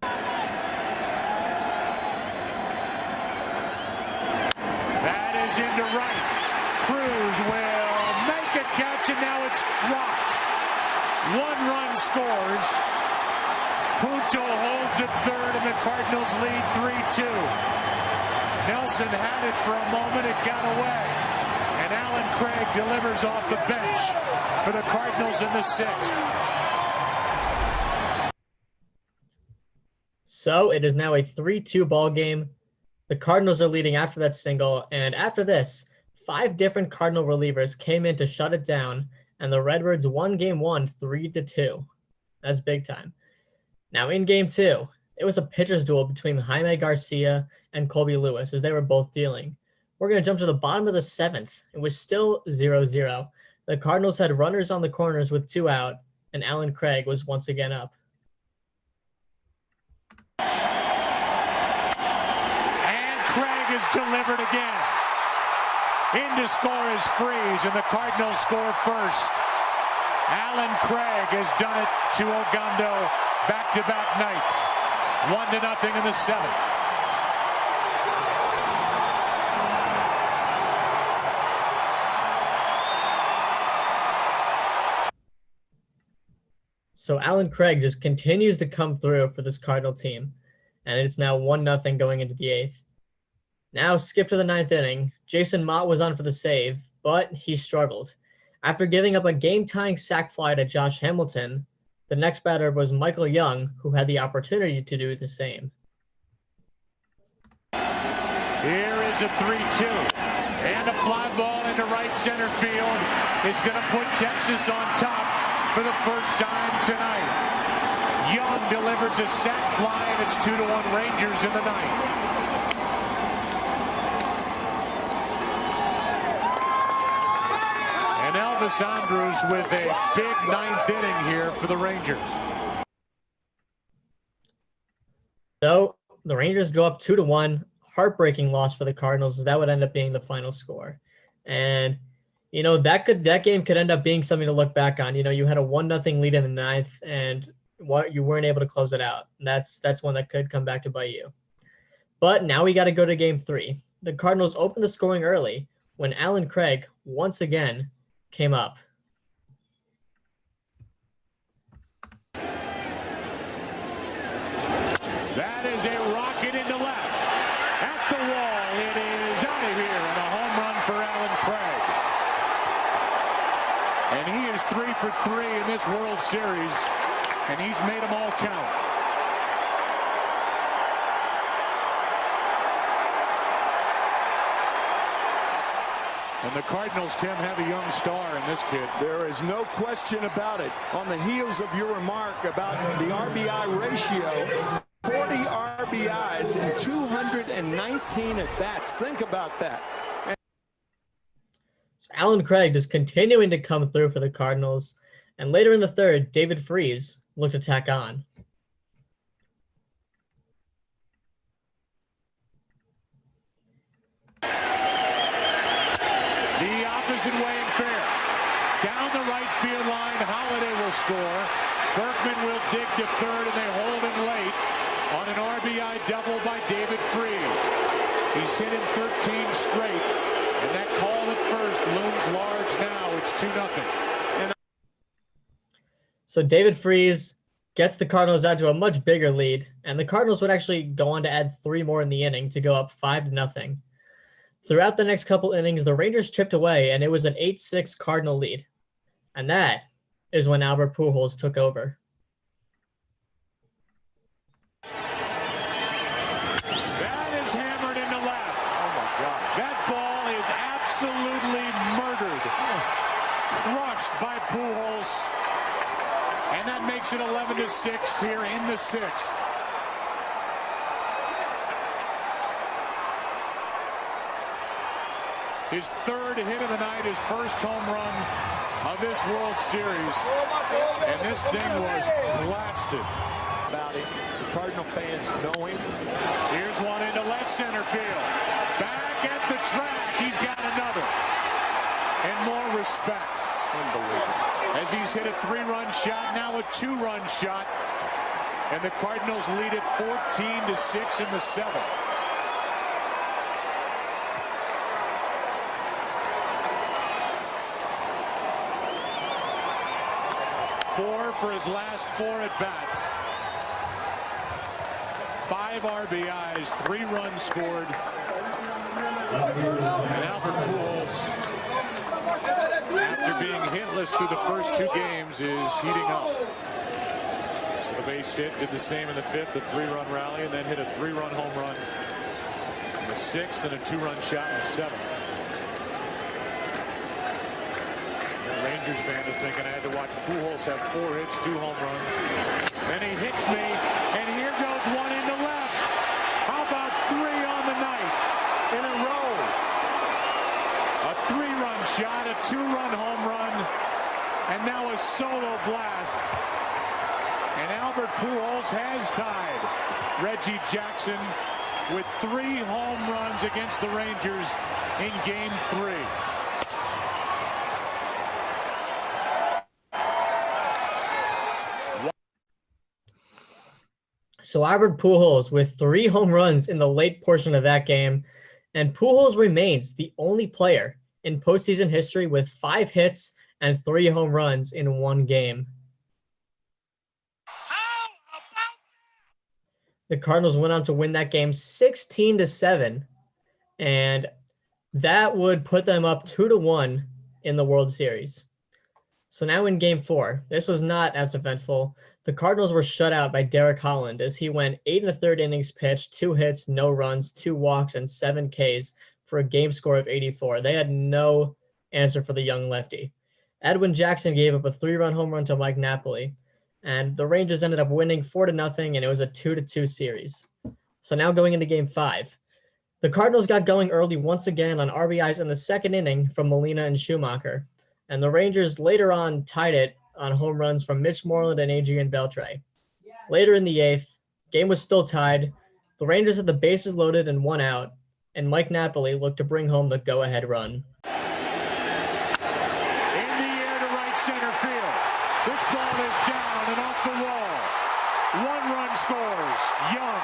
I: That is into right. Cruz will make a catch, and now it's dropped. 1 run scores. Punto holds at third, and the Cardinals lead 3-2. Nelson had it for a moment. It got away. And Alan Craig delivers off the bench for the Cardinals in the 6th.
G: So it is now a 3-2 ball game. The Cardinals are leading after that single. And after this, 5 different Cardinal relievers came in to shut it down. And the Redbirds won game 1 3-2. That's big time. Now in game 2, it was a pitcher's duel between Jaime Garcia and Colby Lewis as they were both dealing. We're going to jump to the bottom of the 7th. It was still 0-0. The Cardinals had runners on the corners with 2 out, and Alan Craig was once again up.
I: And Craig is delivered again. In to score is Freeze, and the Cardinals score first. Alan Craig has done it to Ogando back-to-back nights. 1-0 in the 7th.
G: So Alan Craig just continues to come through for this Cardinal team, and it's now 1-0 going into the 8th. Now skip to the 9th inning. Jason Mott was on for the save, but he struggled. After giving up a game-tying sac fly to Josh Hamilton, the next batter was Michael Young, who had the opportunity to do the same.
I: Here is a 3-2. And a fly ball into right center field is going to put Texas on top for the first time tonight. Young delivers a sac fly, and it's 2-1 Rangers in the 9th. And Elvis Andrus with a big 9th inning here for the Rangers.
G: So the Rangers go up 2-1. Heartbreaking loss for the Cardinals, as that would end up being the final score. And you know, that game could end up being something to look back on. You know, you had a 1-0 lead in the 9th, and you weren't able to close it out. That's one that could come back to bite you. But now we got to go to game 3. The Cardinals opened the scoring early when Alan Craig once again came up.
I: That is a rocket into left. At the wall, it is out of here, and a home run for Alan Craig. And he is 3 for 3 in this World Series, and he's made them all count. And the Cardinals, Tim, have a young star in this kid.
N: There is no question about it. On the heels of your remark about the RBI ratio, 40 RBIs in 219 at-bats. Think about that.
G: So Alan Craig just continuing to come through for the Cardinals. And later in the 3rd, David Freese looked to tack on.
I: The opposite way and fair. Down the right field line, Holiday will score. Berkman will dig to 3rd, and they hold him late on an RBI double by David Freese. He's hit him 13 straight, and that call at first looms large now. It's 2-0.
G: So David Freese gets the Cardinals out to a much bigger lead, and the Cardinals would actually go on to add 3 more in the inning to go up 5-0. Throughout the next couple innings, the Rangers chipped away, and it was an 8-6 Cardinal lead. And that is when Albert Pujols took over.
I: That is hammered into left. Oh, my God. That ball is absolutely murdered. Crushed by Pujols. And that makes it 11-6 here in the 6th. His 3rd hit of the night, his first home run of this World Series. And this thing was blasted.
N: About it. The Cardinal fans know him.
L: Here's one into left center field. Back at the track. He's got another. And more respect.
N: Unbelievable.
L: As he's hit a 3-run shot, now a 2-run shot. And the Cardinals lead it 14-6 in the 7th. Four for his last 4 at-bats. 5 RBIs, 3 runs scored. And Albert Pujols, after being hitless through the first 2 games, is heating up. With a base hit, did the same in the 5th, a 3-run rally, and then hit a 3-run home run in the 6th and a 2-run shot in the 7th. Rangers fan is thinking I had to watch Pujols have 4 hits, 2 home runs. Then he hits me, and here goes one into left. How about 3 on the night in a row? A 3-run shot, a 2-run home run, and now a solo blast. And Albert Pujols has tied Reggie Jackson with 3 home runs against the Rangers in Game 3.
G: So Albert Pujols with 3 home runs in the late portion of that game, and Pujols remains the only player in postseason history with 5 hits and 3 home runs in 1 game. The Cardinals went on to win that game 16-7, and that would put them up 2-1 in the World Series. So now in Game 4, this was not as eventful. The Cardinals were shut out by Derek Holland as he went 8 1/3 innings pitched, 2 hits, no runs, 2 walks, and 7 Ks for a game score of 84. They had no answer for the young lefty. Edwin Jackson gave up a 3-run home run to Mike Napoli, and the Rangers ended up winning 4-0, and it was a 2-2 series. So now going into Game 5, the Cardinals got going early once again on RBIs in the 2nd inning from Molina and Schumacher, and the Rangers later on tied it on home runs from Mitch Moreland and Adrian Beltre. Later in the 8th, game was still tied. The Rangers had the bases loaded and 1 out, and Mike Napoli looked to bring home the go-ahead run.
L: In the air to right center field. This ball is down and off the wall. 1 run scores. Young.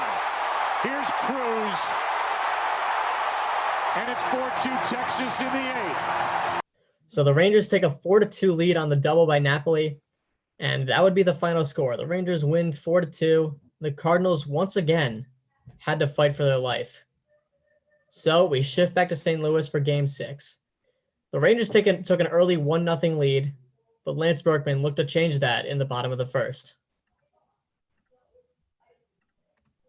L: Here's Cruz. And it's 4-2 Texas in the 8th.
G: So the Rangers take a 4-2 lead on the double by Napoli, and that would be the final score. The Rangers win 4-2. The Cardinals once again had to fight for their life. So we shift back to St. Louis for Game 6. The Rangers took an early 1-0 lead, but Lance Berkman looked to change that in the bottom of the 1st.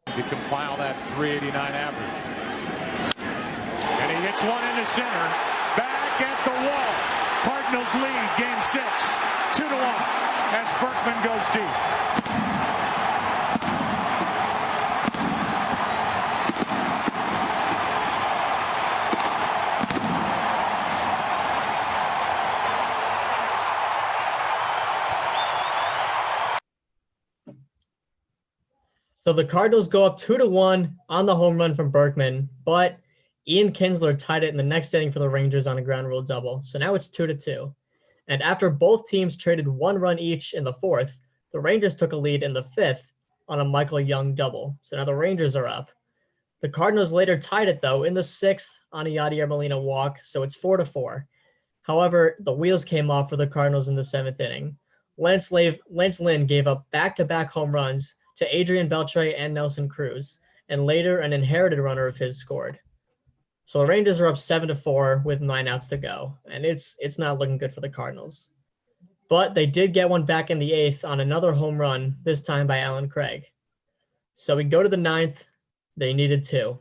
L: To compile that .389 average. And he hits one into center. Back at the wall. Cardinals lead Game 6, 2-1 as Berkman goes deep.
G: So the Cardinals go up 2-1 on the home run from Berkman, but Ian Kinsler tied it in the next inning for the Rangers on a ground rule double. So now it's 2-2. And after both teams traded 1 run each in the 4th, the Rangers took a lead in the 5th on a Michael Young double. So now the Rangers are up. The Cardinals later tied it, though, in the 6th on a Yadier Molina walk, so it's 4-4. However, the wheels came off for the Cardinals in the 7th inning. Lance Lynn gave up back-to-back home runs to Adrian Beltre and Nelson Cruz, and later an inherited runner of his scored. So the Rangers are up 7-4 with 9 outs to go, and it's not looking good for the Cardinals. But they did get one back in the 8th on another home run, this time by Alan Craig. So we go to the 9th. They needed 2.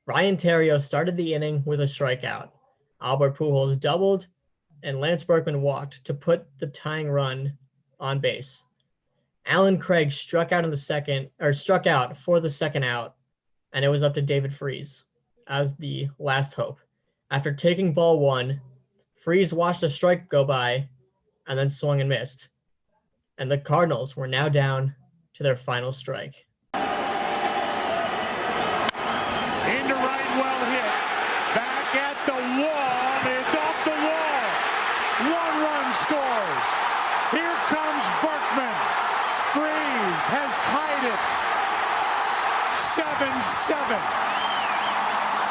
G: Ryan Theriot started the inning with a strikeout. Albert Pujols doubled, and Lance Berkman walked to put the tying run on base. Alan Craig struck out for the second out, and it was up to David Freese as the last hope. After taking ball 1, Freese watched a strike go by and then swung and missed. And the Cardinals were now down to their final strike.
L: 7-7.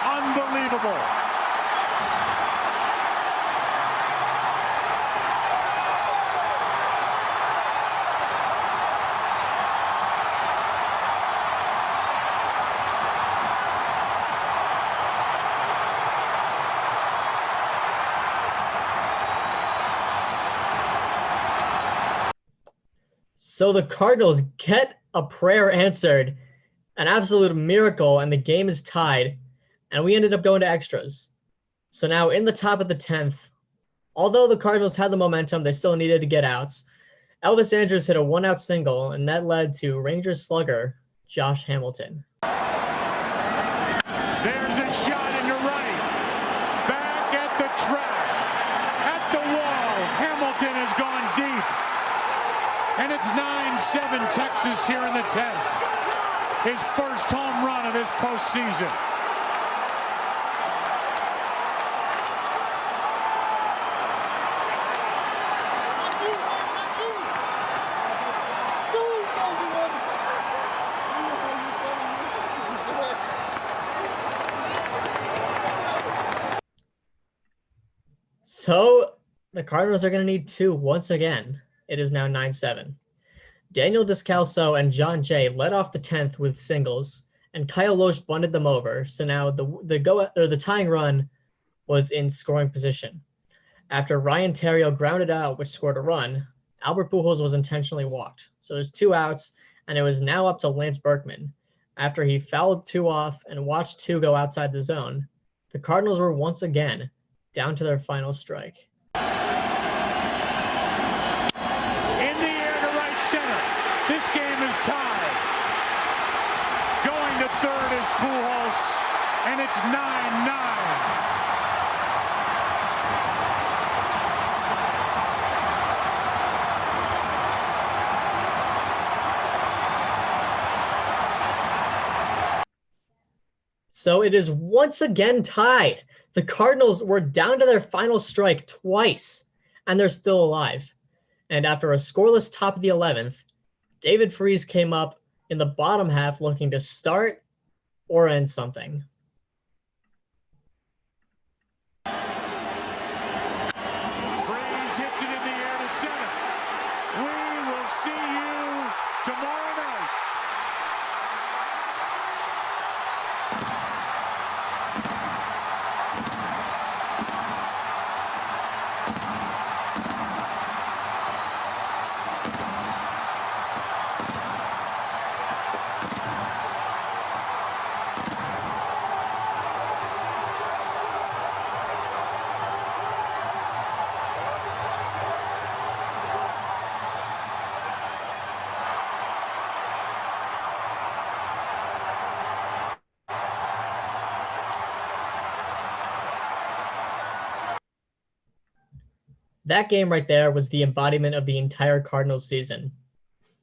L: Unbelievable.
G: So the Cardinals get a prayer answered, an absolute miracle, and the game is tied, and we ended up going to extras. So now in the top of the 10th, although the Cardinals had the momentum, they still needed to get outs. Elvis Andrus hit a one-out single, and that led to Rangers slugger Josh Hamilton.
L: There's a shot into right. Back at the track. At the wall. Hamilton has gone deep. And it's 9-7 Texas here in the 10th. His first home run of this postseason.
G: So the Cardinals are going to need two once again. It is now 9-7. Daniel Descalso and John Jay led off the 10th with singles, and Kyle Loesch bunted them over. So now the tying run was in scoring position. After Ryan Theriot grounded out, which scored a run, Albert Pujols was intentionally walked. So there's two outs, and it was now up to Lance Berkman. After he fouled two off and watched two go outside the zone, the Cardinals were once again down to their final strike.
L: This game is tied. Going to third is Pujols, and it's 9-9.
G: So it is once again tied. The Cardinals were down to their final strike twice, and they're still alive. And after a scoreless top of the 11th, David Freese came up in the bottom half looking to start or end something.
L: Freese hits it in the air to center. We will see you tomorrow night.
G: That game right there was the embodiment of the entire Cardinals season.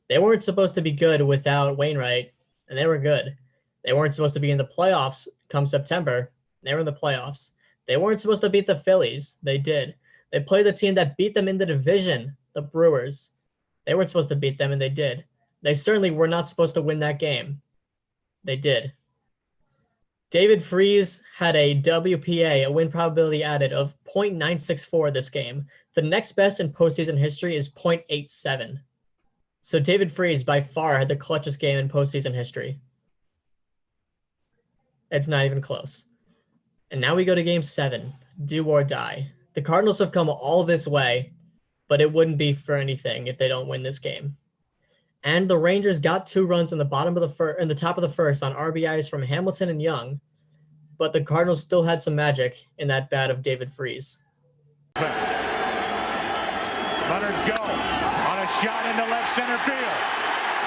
G: They weren't supposed to be good without Wainwright, and they were good. They weren't supposed to be in the playoffs come September. They were in the playoffs. They weren't supposed to beat the Phillies. They did. They played the team that beat them in the division, the Brewers. They weren't supposed to beat them, and they did. They certainly were not supposed to win that game. They did. David Freese had a WPA, a win probability added, of .964 this game. The next best in postseason history is .87. So David Freese by far had the clutchest game in postseason history. It's not even close. And now we go to game 7, do or die. The Cardinals have come all this way, but it wouldn't be for anything if they don't win this game. And the Rangers got 2 runs in the in the top of the first on RBIs from Hamilton and Young, but the Cardinals still had some magic in that bat of David Freese.
L: Runners go on a shot into left center field.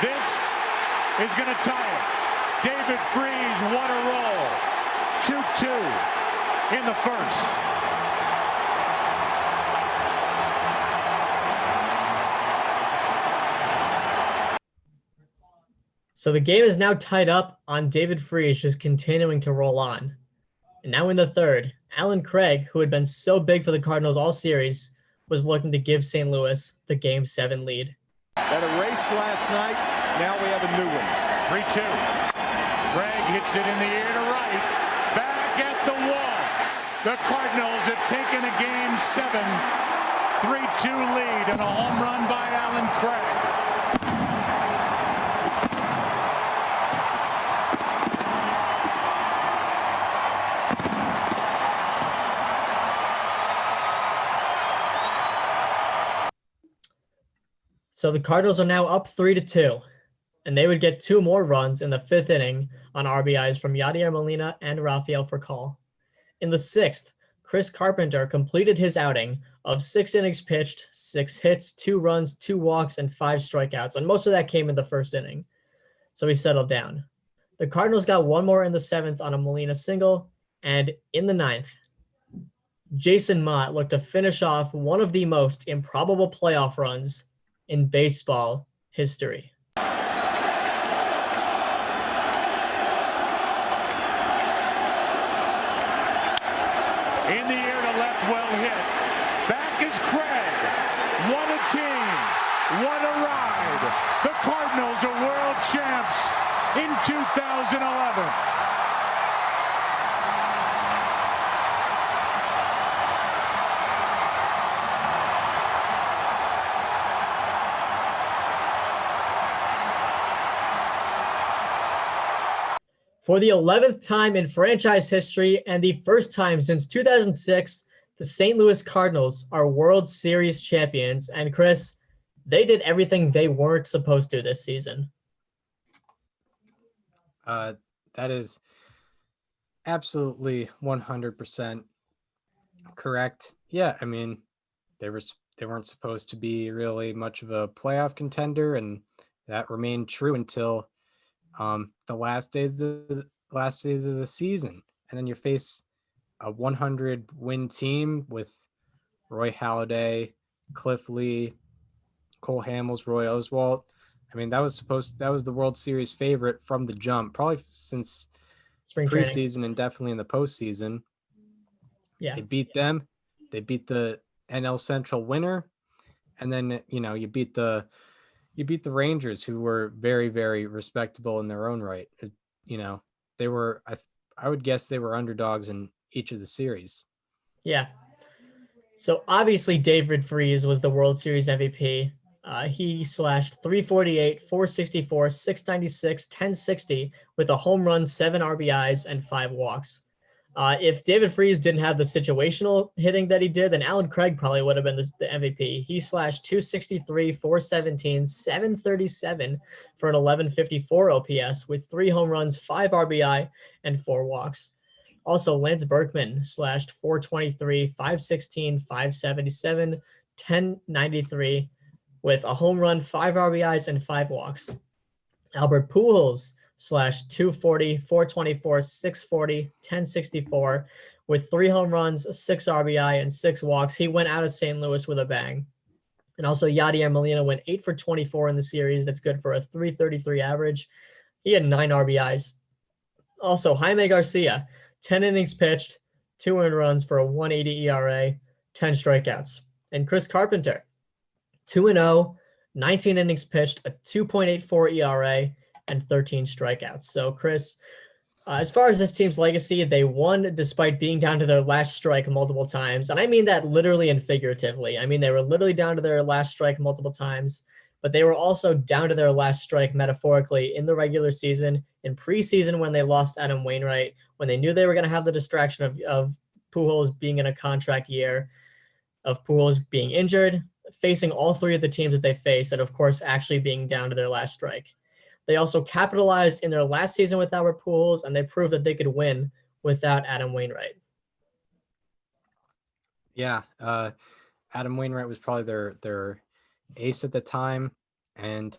L: This is going to tie it. David Freese, what a roll. 2-2 in the first.
G: So the game is now tied up on David Freese just continuing to roll on. And now in the third, Alan Craig, who had been so big for the Cardinals all series, was looking to give St. Louis the Game 7 lead.
N: That erased last night. Now we have a new one.
L: 3-2.
O: hits it in the air to right. Back at the wall. The Cardinals have taken a Game 7, 3-2 lead, and a home run by Alan Craig.
G: So the Cardinals are now up 3-2, and they would get 2 more runs in the 5th inning on RBIs from Yadier Molina and Rafael Furcal. In the 6th, Chris Carpenter completed his outing of 6 innings pitched, 6 hits, 2 runs, 2 walks, and 5 strikeouts, and most of that came in the 1st inning. So he settled down. The Cardinals got 1 more in the 7th on a Molina single, and in the 9th, Jason Mott looked to finish off one of the most improbable playoff runs in baseball history.
O: In the air to left, well hit. Back is Craig. What a team. What a ride. The Cardinals are world champs in 2011.
G: For the 11th time in franchise history and the first time since 2006, the St. Louis Cardinals are World Series champions. And Chris, they did everything they weren't supposed to this season.
F: That is absolutely 100% correct. Yeah, I mean, they weren't supposed to be really much of a playoff contender, and that remained true until the last days of the season. And then you face a 100 win team with Roy Halladay, Cliff Lee, Cole Hamels, Roy Oswalt. I mean, that was the World Series favorite from the jump, probably since
G: spring
F: preseason
G: training.
F: And definitely in the postseason.
G: Yeah.
F: They beat them. They beat the NL Central winner. And then, you beat the Rangers, who were very, very respectable in their own right. They were, I would guess they were underdogs in each of the series.
G: Yeah. So obviously David Freese was the World Series MVP. He slashed 348, 464, 696, 1060 with a home run, 7 RBIs, and 5 walks. If David Freese didn't have the situational hitting that he did, then Alan Craig probably would have been the MVP. He slashed 263, 417, 737 for an 1154 OPS with 3 home runs, 5 RBI, and 4 walks. Also, Lance Berkman slashed 423, 516, 577, 1093 with a home run, 5 RBIs, and 5 walks. Albert Pujols slashed 240, 424, 640, 1064 with 3 home runs, 6 RBI, and 6 walks. He went out of St. Louis with a bang. And also Yadier Molina went 8 for 24 in the series. That's good for a 333 average. He had 9 RBIs. Also, Jaime Garcia, 10 innings pitched, 2 earned runs for a 1.80 ERA, 10 strikeouts. And Chris Carpenter, 2-0, 19 innings pitched, a 2.84 ERA, and 13 strikeouts. So, Chris, as far as this team's legacy, they won despite being down to their last strike multiple times. And I mean that literally and figuratively. I mean, they were literally down to their last strike multiple times, but they were also down to their last strike metaphorically in the regular season, in preseason when they lost Adam Wainwright, when they knew they were going to have the distraction of Pujols being in a contract year, of Pujols being injured, facing all 3 of the teams that they faced, and of course actually being down to their last strike. They also capitalized in their last season with Albert Pujols, and they proved that they could win without Adam Wainwright.
F: Yeah, Adam Wainwright was probably their ace at the time, and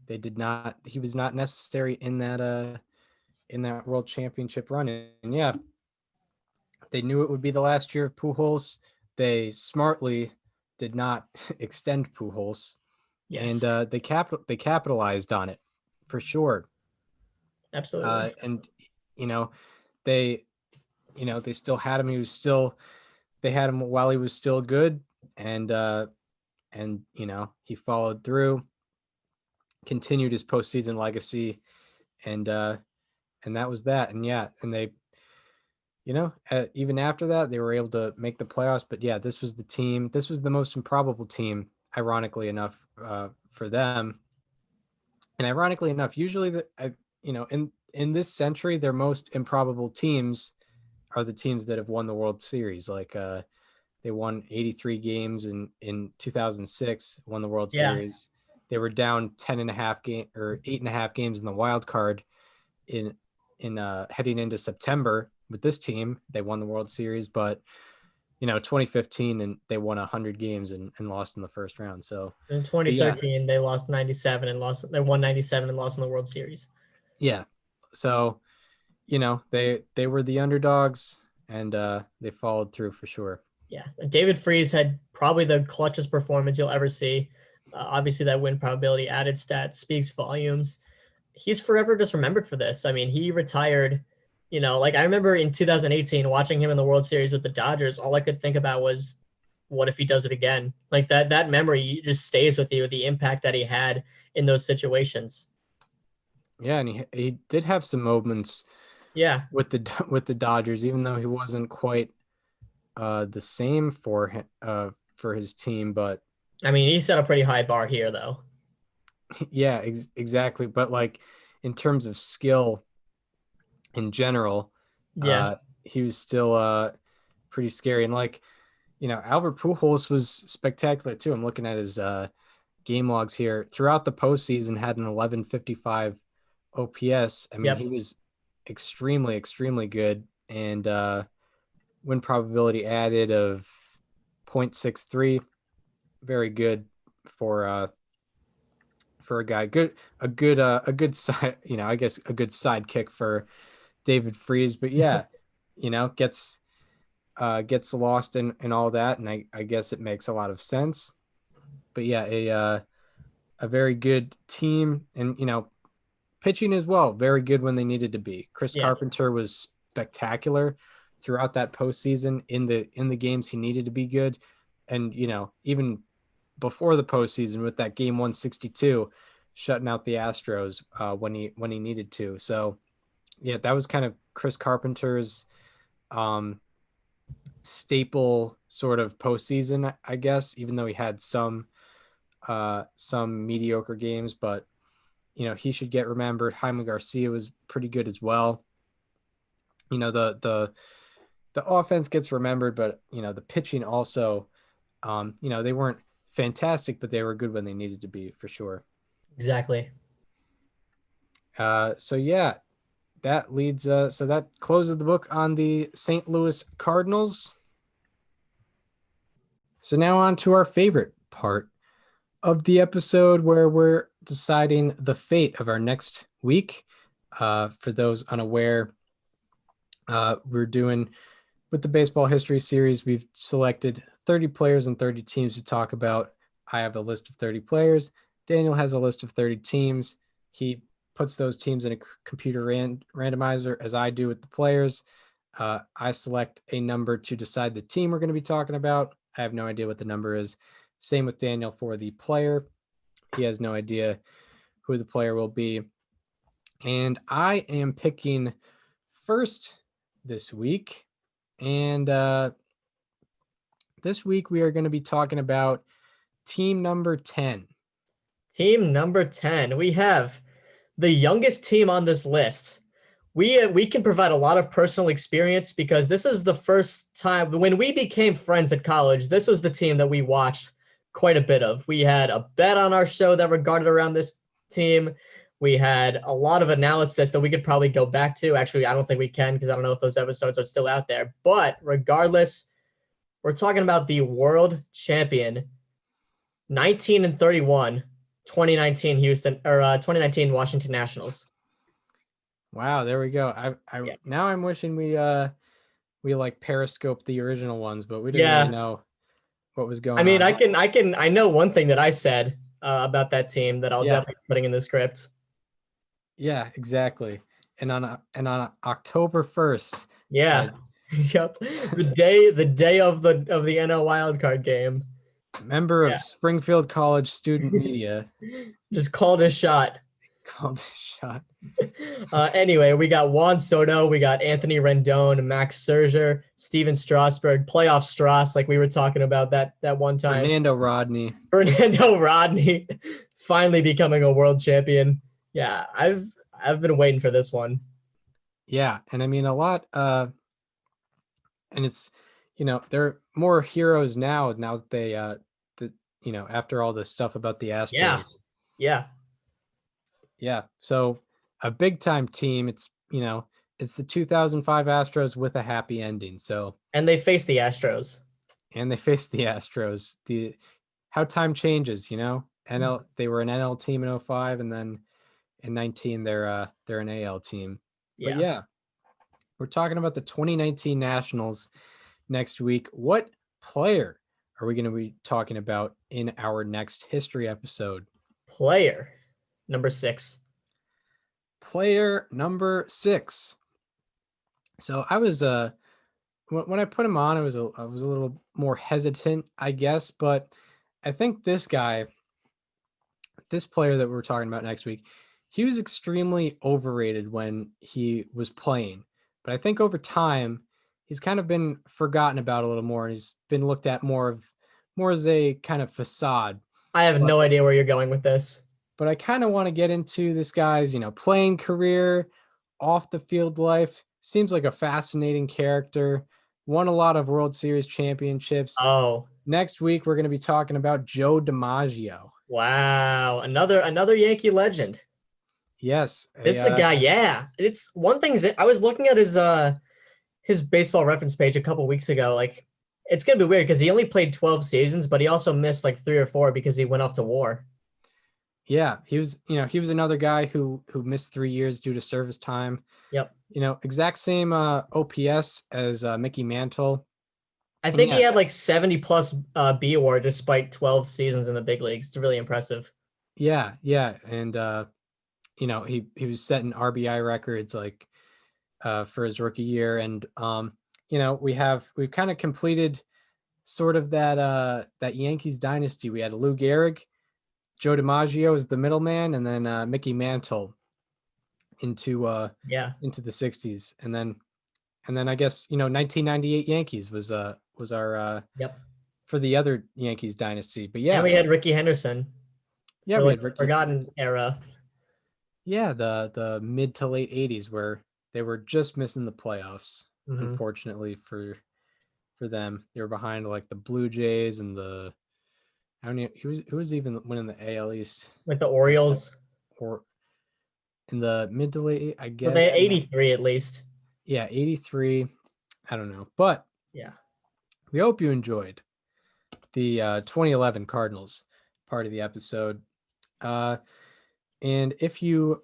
F: he was not necessary in that World Championship run. And yeah, they knew it would be the last year of Pujols. They smartly did not extend Pujols.
G: Yes.
F: And they capitalized on it for sure.
G: Absolutely.
F: And they still had him. They had him while he was still good, and he followed through, continued his postseason legacy, and and that was that. And yeah, and they, even after that, they were able to make the playoffs. But yeah, this was the team. This was the most improbable team, ironically enough, for them. And ironically enough, usually in this century, their most improbable teams are the teams that have won the World Series. Like they won 83 games in 2006, won the World Series. They were down 8.5 games in the wild card in heading into September with this team. They won the World Series, but 2015 and they won 100 games and lost in the first round. So
G: in 2013 they lost 97 and lost. They won 97 and lost in the World Series.
F: Yeah. So, they were the underdogs and they followed through for sure.
G: Yeah. David Freese had probably the clutchest performance you'll ever see. Obviously that win probability added stat speaks volumes. He's forever just remembered for this. I mean, he retired, like I remember in 2018 watching him in the World Series with the Dodgers. All I could think about was, what if he does it again? Like that memory just stays with you, the impact that he had in those situations.
F: Yeah, and he did have some moments.
G: Yeah,
F: with the Dodgers, even though he wasn't quite the same for his team, but
G: I mean, he set a pretty high bar here, though.
F: Yeah, exactly. But like in terms of skill in general, he was still pretty scary. And like, Albert Pujols was spectacular too. I'm looking at his game logs here. Throughout the postseason, had an 1155 OPS. I mean, he was extremely, extremely good. And win probability added of 0.63, very good for a guy. A good side, I guess a good sidekick for David Freese. But yeah, gets lost in all that, and I guess it makes a lot of sense. But yeah, a very good team, and pitching as well, very good when they needed to be. Chris Carpenter was spectacular throughout that postseason in the games he needed to be good, and even before the postseason with that game 162, shutting out the Astros when he needed to. So yeah, that was kind of Chris Carpenter's staple sort of postseason, I guess, even though he had some mediocre games, but he should get remembered. Jaime Garcia was pretty good as well. The offense gets remembered, but the pitching also, they weren't fantastic, but they were good when they needed to be, for sure.
G: Exactly.
F: So yeah, that leads so that closes the book on the St. Louis Cardinals. So now on to our favorite part of the episode, where we're deciding the fate of our next week. For those unaware, we're doing, with the Baseball History Series, we've selected 30 players and 30 teams to talk about. I have a list of 30 players. Daniel has a list of 30 teams. He puts those teams in a computer randomizer, as I do with the players. I select a number to decide the team we're going to be talking about. I have no idea what the number is. Same with Daniel for the player. He has no idea who the player will be. And I am picking first this week. And this week we are going to be talking about team number 10.
G: Team number 10. We have the youngest team on this list. We can provide a lot of personal experience because this is the first time when we became friends at college. This was the team that we watched quite a bit of. We had a bet on our show that regarded around this team. We had a lot of analysis that we could probably go back to. Actually, I don't think we can because I don't know if those episodes are still out there. But regardless, we're talking about the world champion, 19-31, 2019 Houston or 2019 Washington Nationals.
F: Wow, there we go. Now I'm wishing we like Periscope the original ones, but we didn't really know what was going on.
G: I know one thing that I said about that team that I'll definitely be putting in the script.
F: Yeah, exactly. And on October 1st.
G: Yeah. Yep. The day of the NL wildcard game.
F: Member of Springfield College student media
G: just called his shot.
F: called a shot.
G: Anyway, we got Juan Soto, we got Anthony Rendon, Max Scherzer, Steven Strasburg, playoff Strauss, like we were talking about that one time.
F: Fernando Rodney
G: finally becoming a world champion. Yeah, I've been waiting for this one.
F: Yeah, and I mean a lot. And it's there are more heroes now that they after all this stuff about the Astros. Yeah. So a big time team. It's it's the 2005 Astros with a happy ending. So
G: and they faced the Astros.
F: How time changes, they were an NL team in 05, and then in 19 they're an AL team. But yeah, we're talking about the 2019 Nationals next week. What player are we going to be talking about in our next history episode?
G: Player number 6.
F: Player number 6. So I was when I put him on, I was a little more hesitant, I guess, but I think this player that we're talking about next week, he was extremely overrated when he was playing. But I think over time, he's kind of been forgotten about a little more, and he's been looked at more as a kind of facade.
G: I have no idea where you're going with this.
F: But I kind of want to get into this guy's, playing career, off the field life. Seems like a fascinating character. Won a lot of World Series championships.
G: Oh.
F: Next week, we're going to be talking about Joe DiMaggio.
G: Wow. Another Yankee legend.
F: Yes.
G: This is a guy. Yeah. It's one thing. I was looking at his baseball reference page a couple weeks ago. Like, it's going to be weird because he only played 12 seasons, but he also missed like 3 or 4 because he went off to war.
F: Yeah. He was another guy who missed 3 years due to service time.
G: Yep.
F: Exact same OPS as Mickey Mantle.
G: I think he had like 70 plus B award despite 12 seasons in the big leagues. It's really impressive.
F: Yeah. And he was setting RBI records like for his rookie year, and we've kind of completed sort of that Yankees dynasty. We had Lou Gehrig, Joe DiMaggio as the middleman, and then Mickey Mantle into the 60s, and then I guess 1998 Yankees was our for the other Yankees dynasty. But yeah,
G: and we had Ricky Henderson.
F: Yeah, we had Ricky.
G: Forgotten era.
F: Yeah, the mid to late 80s where they were just missing the playoffs. Mm-hmm. Unfortunately for them, they were behind like the Blue Jays and who was even winning the AL East?
G: Like the Orioles,
F: or in the mid to late, I guess.
G: Well, they had 83 at least.
F: Yeah, 83. I don't know, but
G: yeah,
F: we hope you enjoyed the 2011 Cardinals part of the episode. And if you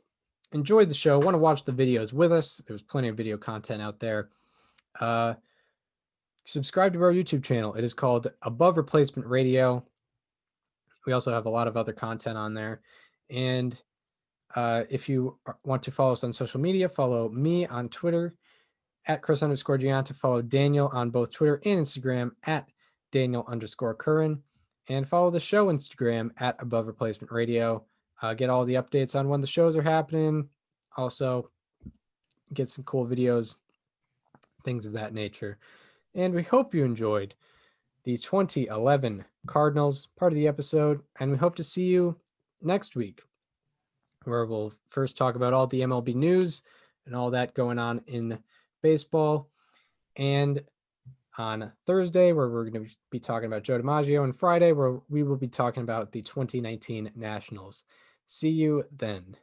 F: enjoyed the show, want to watch the videos with us, there's plenty of video content out there. Subscribe to our YouTube channel. It is called Above Replacement Radio. We also have a lot of other content on there. And if you want to follow us on social media, follow me on Twitter at Chris_Gianta. Follow Daniel on both Twitter and Instagram at Daniel_Curran. And follow the show Instagram at Above Replacement Radio. Get all the updates on when the shows are happening. Also, get some cool videos, things of that nature. And we hope you enjoyed the 2011 Cardinals part of the episode. And we hope to see you next week, where we'll first talk about all the MLB news and all that going on in baseball. And on Thursday, where we're going to be talking about Joe DiMaggio, and Friday, where we will be talking about the 2019 Nationals. See you then.